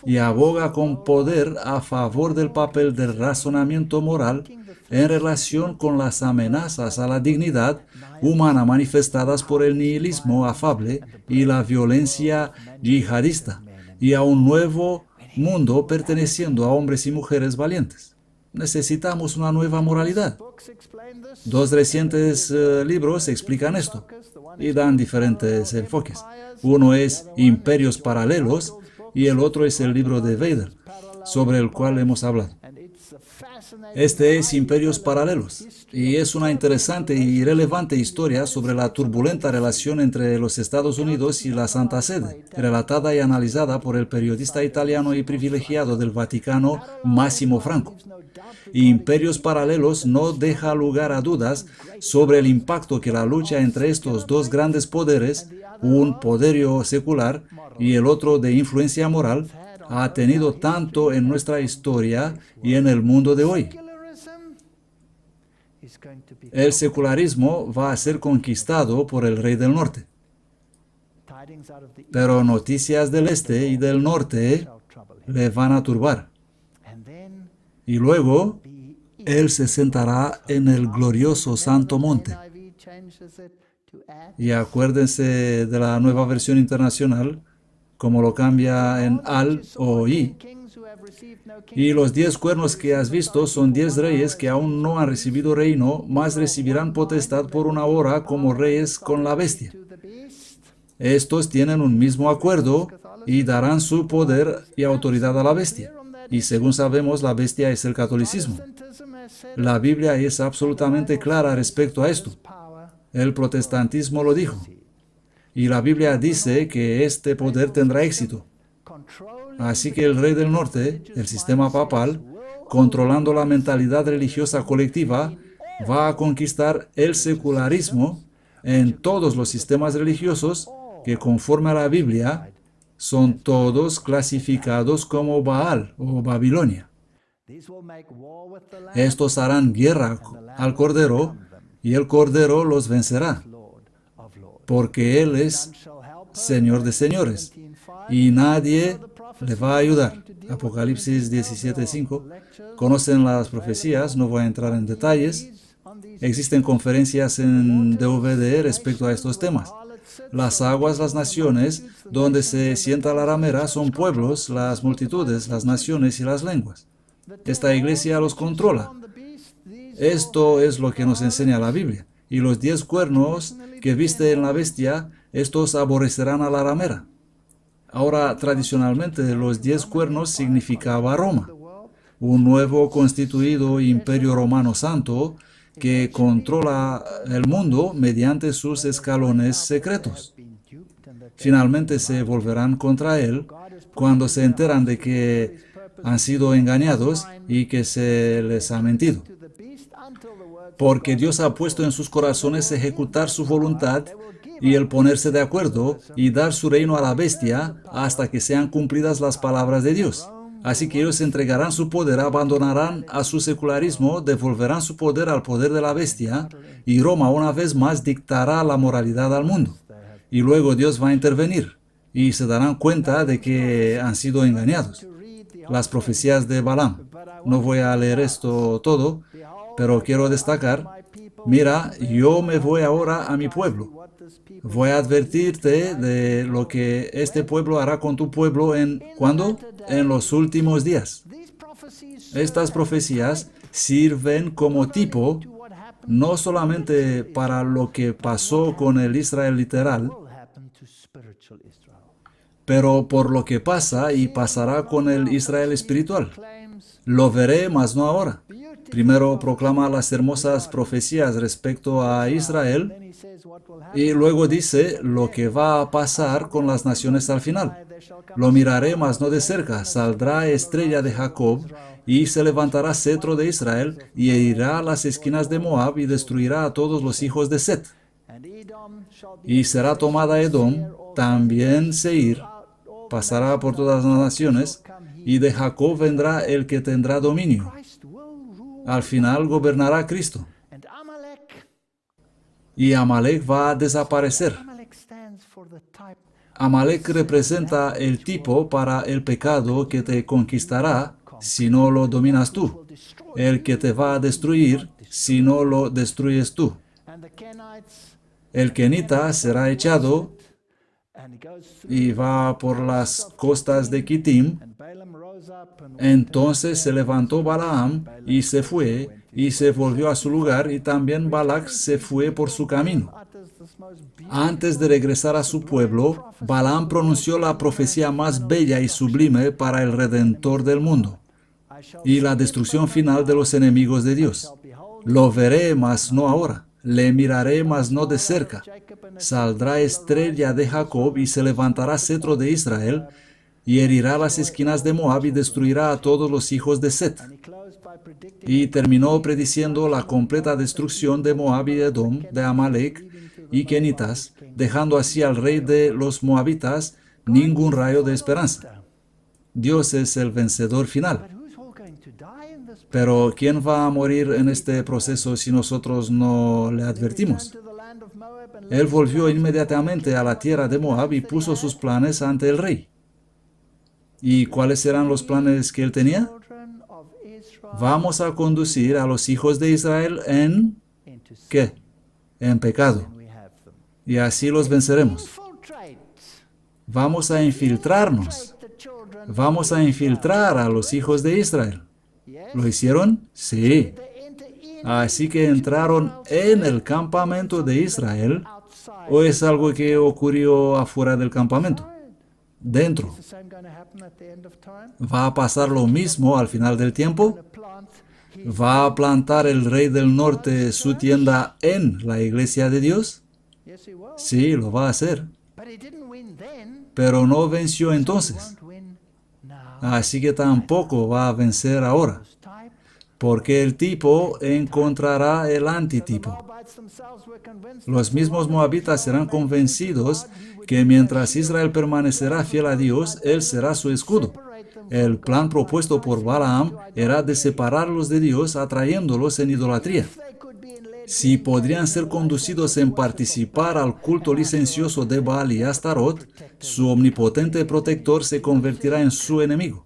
y aboga con poder a favor del papel del razonamiento moral en relación con las amenazas a la dignidad humana manifestadas por el nihilismo afable y la violencia yihadista, y a un nuevo mundo perteneciendo a hombres y mujeres valientes. Necesitamos una nueva moralidad. Dos recientes libros explican esto y dan diferentes enfoques. Uno es Imperios Paralelos y el otro es el libro de Weigel, sobre el cual hemos hablado. Este es Imperios Paralelos y es una interesante y relevante historia sobre la turbulenta relación entre los Estados Unidos y la Santa Sede, relatada y analizada por el periodista italiano y privilegiado del Vaticano Massimo Franco. Imperios Paralelos no deja lugar a dudas sobre el impacto que la lucha entre estos dos grandes poderes, un poderío secular y el otro de influencia moral, ha tenido tanto en nuestra historia y en el mundo de hoy. El secularismo va a ser conquistado por el rey del norte. Pero noticias del este y del norte le van a turbar. Y luego, él se sentará en el glorioso Santo Monte. Y acuérdense de la Nueva Versión Internacional, como lo cambia en al o i. Y los 10 cuernos que has visto son 10 reyes que aún no han recibido reino, mas recibirán potestad por una hora como reyes con la bestia. Estos tienen un mismo acuerdo y darán su poder y autoridad a la bestia. Y según sabemos, la bestia es el catolicismo. La Biblia es absolutamente clara respecto a esto. El protestantismo lo dijo. Y la Biblia dice que este poder tendrá éxito. Así que el rey del norte, el sistema papal, controlando la mentalidad religiosa colectiva, va a conquistar el secularismo en todos los sistemas religiosos que, conforme a la Biblia, son todos clasificados como Baal o Babilonia. Estos harán guerra al Cordero y el Cordero los vencerá, porque Él es Señor de señores y nadie le va a ayudar. Apocalipsis 17:5. Conocen las profecías, no voy a entrar en detalles. Existen conferencias en DVD respecto a estos temas. Las aguas, las naciones, donde se sienta la ramera, son pueblos, las multitudes, las naciones y las lenguas. Esta iglesia los controla. Esto es lo que nos enseña la Biblia. Y los 10 cuernos que viste en la bestia, estos aborrecerán a la ramera. Ahora, tradicionalmente, los 10 cuernos significaba Roma, un nuevo constituido imperio romano santo que controla el mundo mediante sus escalones secretos. Finalmente se volverán contra él cuando se enteran de que han sido engañados y que se les ha mentido. Porque Dios ha puesto en sus corazones ejecutar su voluntad y el ponerse de acuerdo y dar su reino a la bestia hasta que sean cumplidas las palabras de Dios. Así que ellos entregarán su poder, abandonarán a su secularismo, devolverán su poder al poder de la bestia, y Roma una vez más dictará la moralidad al mundo. Y luego Dios va a intervenir, y se darán cuenta de que han sido engañados. Las profecías de Balaam. No voy a leer esto todo, pero quiero destacar, mira, yo me voy ahora a mi pueblo. Voy a advertirte de lo que este pueblo hará con tu pueblo ¿cuándo? En los últimos días. Estas profecías sirven como tipo, no solamente para lo que pasó con el Israel literal, pero por lo que pasa y pasará con el Israel espiritual. Lo veré, mas no ahora. Primero proclama las hermosas profecías respecto a Israel y luego dice lo que va a pasar con las naciones al final. Lo miraré, mas no de cerca. Saldrá estrella de Jacob y se levantará cetro de Israel y herirá las esquinas de Moab y destruirá a todos los hijos de Set. Y será tomada Edom también Seir pasará por todas las naciones, y de Jacob vendrá el que tendrá dominio. Al final gobernará Cristo. Y Amalek va a desaparecer. Amalek representa el tipo para el pecado que te conquistará si no lo dominas tú, el que te va a destruir si no lo destruyes tú. El kenita será echado y va por las costas de Kittim. Entonces se levantó Balaam y se fue, y se volvió a su lugar, y también Balac se fue por su camino. Antes de regresar a su pueblo, Balaam pronunció la profecía más bella y sublime para el Redentor del mundo y la destrucción final de los enemigos de Dios. Lo veré, mas no ahora. Le miraré, mas no de cerca. Saldrá estrella de Jacob y se levantará cetro de Israel, y herirá las esquinas de Moab y destruirá a todos los hijos de Set. Y terminó prediciendo la completa destrucción de Moab y Edom, de Amalek y Kenitas, dejando así al rey de los moabitas ningún rayo de esperanza. Dios es el vencedor final. Pero ¿quién va a morir en este proceso si nosotros no le advertimos? Él volvió inmediatamente a la tierra de Moab y puso sus planes ante el rey. ¿Y cuáles eran los planes que él tenía? Vamos a conducir a los hijos de Israel en... ¿qué? En pecado. Y así los venceremos. Vamos a infiltrarnos. Vamos a infiltrar a los hijos de Israel. ¿Lo hicieron? Sí. Así que entraron en el campamento de Israel, ¿o es algo que ocurrió afuera del campamento? Dentro. ¿Va a pasar lo mismo al final del tiempo? ¿Va a plantar el rey del norte su tienda en la iglesia de Dios? Sí, lo va a hacer. Pero no venció entonces. Así que tampoco va a vencer ahora, porque el tipo encontrará el antitipo. Los mismos moabitas serán convencidos que mientras Israel permanecerá fiel a Dios, Él será su escudo. El plan propuesto por Balaam era de separarlos de Dios, atrayéndolos en idolatría. Si podrían ser conducidos en participar al culto licencioso de Baal y Astarot, su omnipotente protector se convertirá en su enemigo.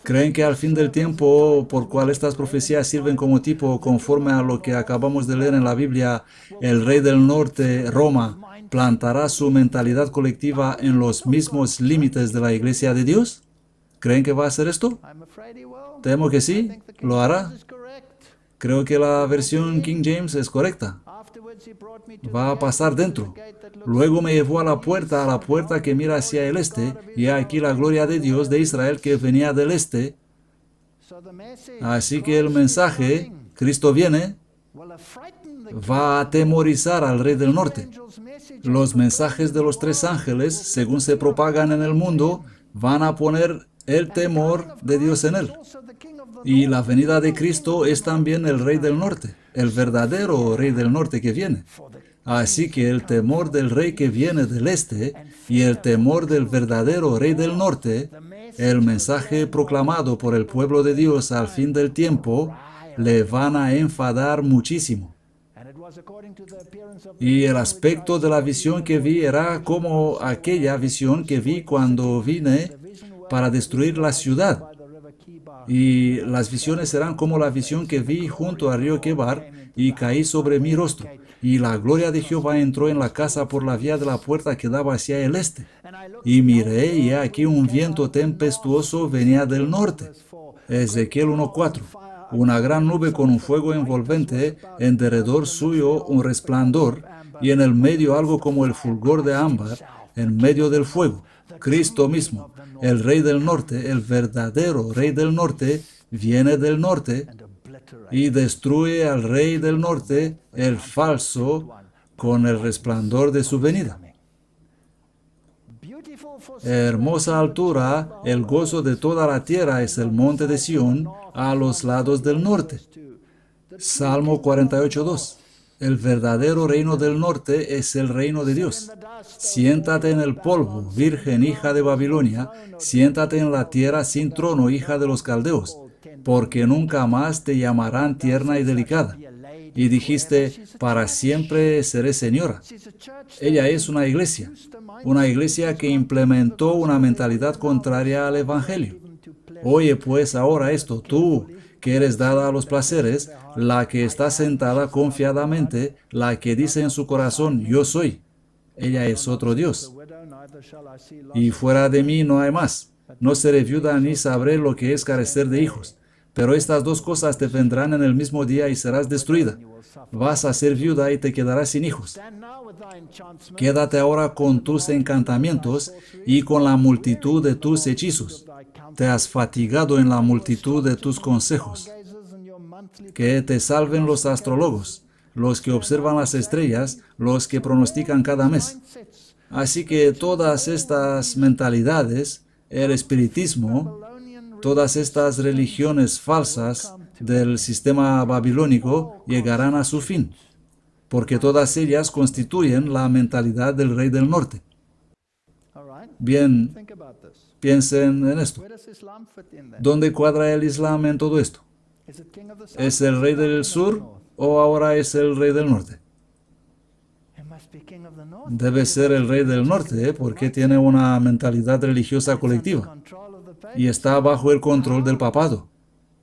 ¿Creen que al fin del tiempo, por cual estas profecías sirven como tipo, conforme a lo que acabamos de leer en la Biblia, el rey del norte, Roma, plantará su mentalidad colectiva en los mismos límites de la iglesia de Dios? ¿Creen que va a hacer esto? Temo que sí, lo hará. Creo que la versión King James es correcta. Va a pasar dentro. Luego me llevó a la puerta que mira hacia el este, y aquí la gloria de Dios de Israel que venía del este. Así que el mensaje, Cristo viene, va a atemorizar al rey del norte. Los mensajes de los tres ángeles, según se propagan en el mundo, van a poner el temor de Dios en él. Y la venida de Cristo es también el rey del norte, el verdadero rey del norte que viene. Así que el temor del rey que viene del este y el temor del verdadero rey del norte, el mensaje proclamado por el pueblo de Dios al fin del tiempo, le van a enfadar muchísimo. Y el aspecto de la visión que vi era como aquella visión que vi cuando vine para destruir la ciudad. Y las visiones serán como la visión que vi junto al río Quebar, y caí sobre mi rostro. Y la gloria de Jehová entró en la casa por la vía de la puerta que daba hacia el este. Y miré, y aquí un viento tempestuoso venía del norte. Ezequiel 1:4. Una gran nube con un fuego envolvente, en derredor suyo un resplandor, y en el medio algo como el fulgor de ámbar, en medio del fuego. Cristo mismo, el rey del norte, el verdadero rey del norte, viene del norte y destruye al rey del norte, el falso, con el resplandor de su venida. Hermosa altura, el gozo de toda la tierra es el monte de Sión, a los lados del norte. Salmo 48:2. El verdadero reino del norte es el reino de Dios. Siéntate en el polvo, virgen hija de Babilonia, siéntate en la tierra sin trono, hija de los caldeos, porque nunca más te llamarán tierna y delicada. Y dijiste, para siempre seré señora. Ella es una iglesia que implementó una mentalidad contraria al Evangelio. Oye pues ahora esto, tú que eres dada a los placeres, la que está sentada confiadamente, la que dice en su corazón, yo soy. Ella es otro Dios. Y fuera de mí no hay más. No seré viuda ni sabré lo que es carecer de hijos. Pero estas dos cosas te vendrán en el mismo día y serás destruida. Vas a ser viuda y te quedarás sin hijos. Quédate ahora con tus encantamientos y con la multitud de tus hechizos. Te has fatigado en la multitud de tus consejos. Que te salven los astrólogos, los que observan las estrellas, los que pronostican cada mes. Así que todas estas mentalidades, el espiritismo, todas estas religiones falsas del sistema babilónico llegarán a su fin, porque todas ellas constituyen la mentalidad del rey del norte. Bien, piensen en esto. ¿Dónde cuadra el Islam en todo esto? ¿Es el rey del sur o ahora es el rey del norte? Debe ser el rey del norte, porque tiene una mentalidad religiosa colectiva y está bajo el control del papado.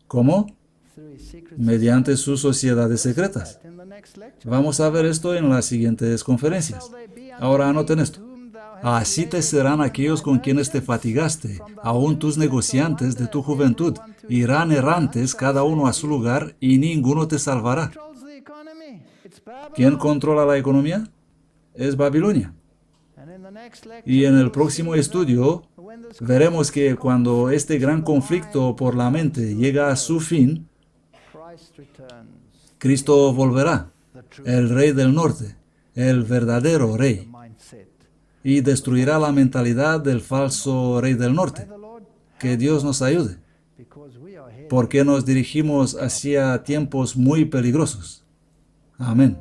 ¿Cómo? Mediante sus sociedades secretas. Vamos a ver esto en las siguientes conferencias. Ahora anoten esto. Así te serán aquellos con quienes te fatigaste, aun tus negociantes de tu juventud. Irán errantes cada uno a su lugar y ninguno te salvará. ¿Quién controla la economía? Es Babilonia. Y en el próximo estudio veremos que cuando este gran conflicto por la mente llega a su fin, Cristo volverá, el rey del norte, el verdadero rey, y destruirá la mentalidad del falso rey del norte. Que Dios nos ayude, porque nos dirigimos hacia tiempos muy peligrosos. Amén.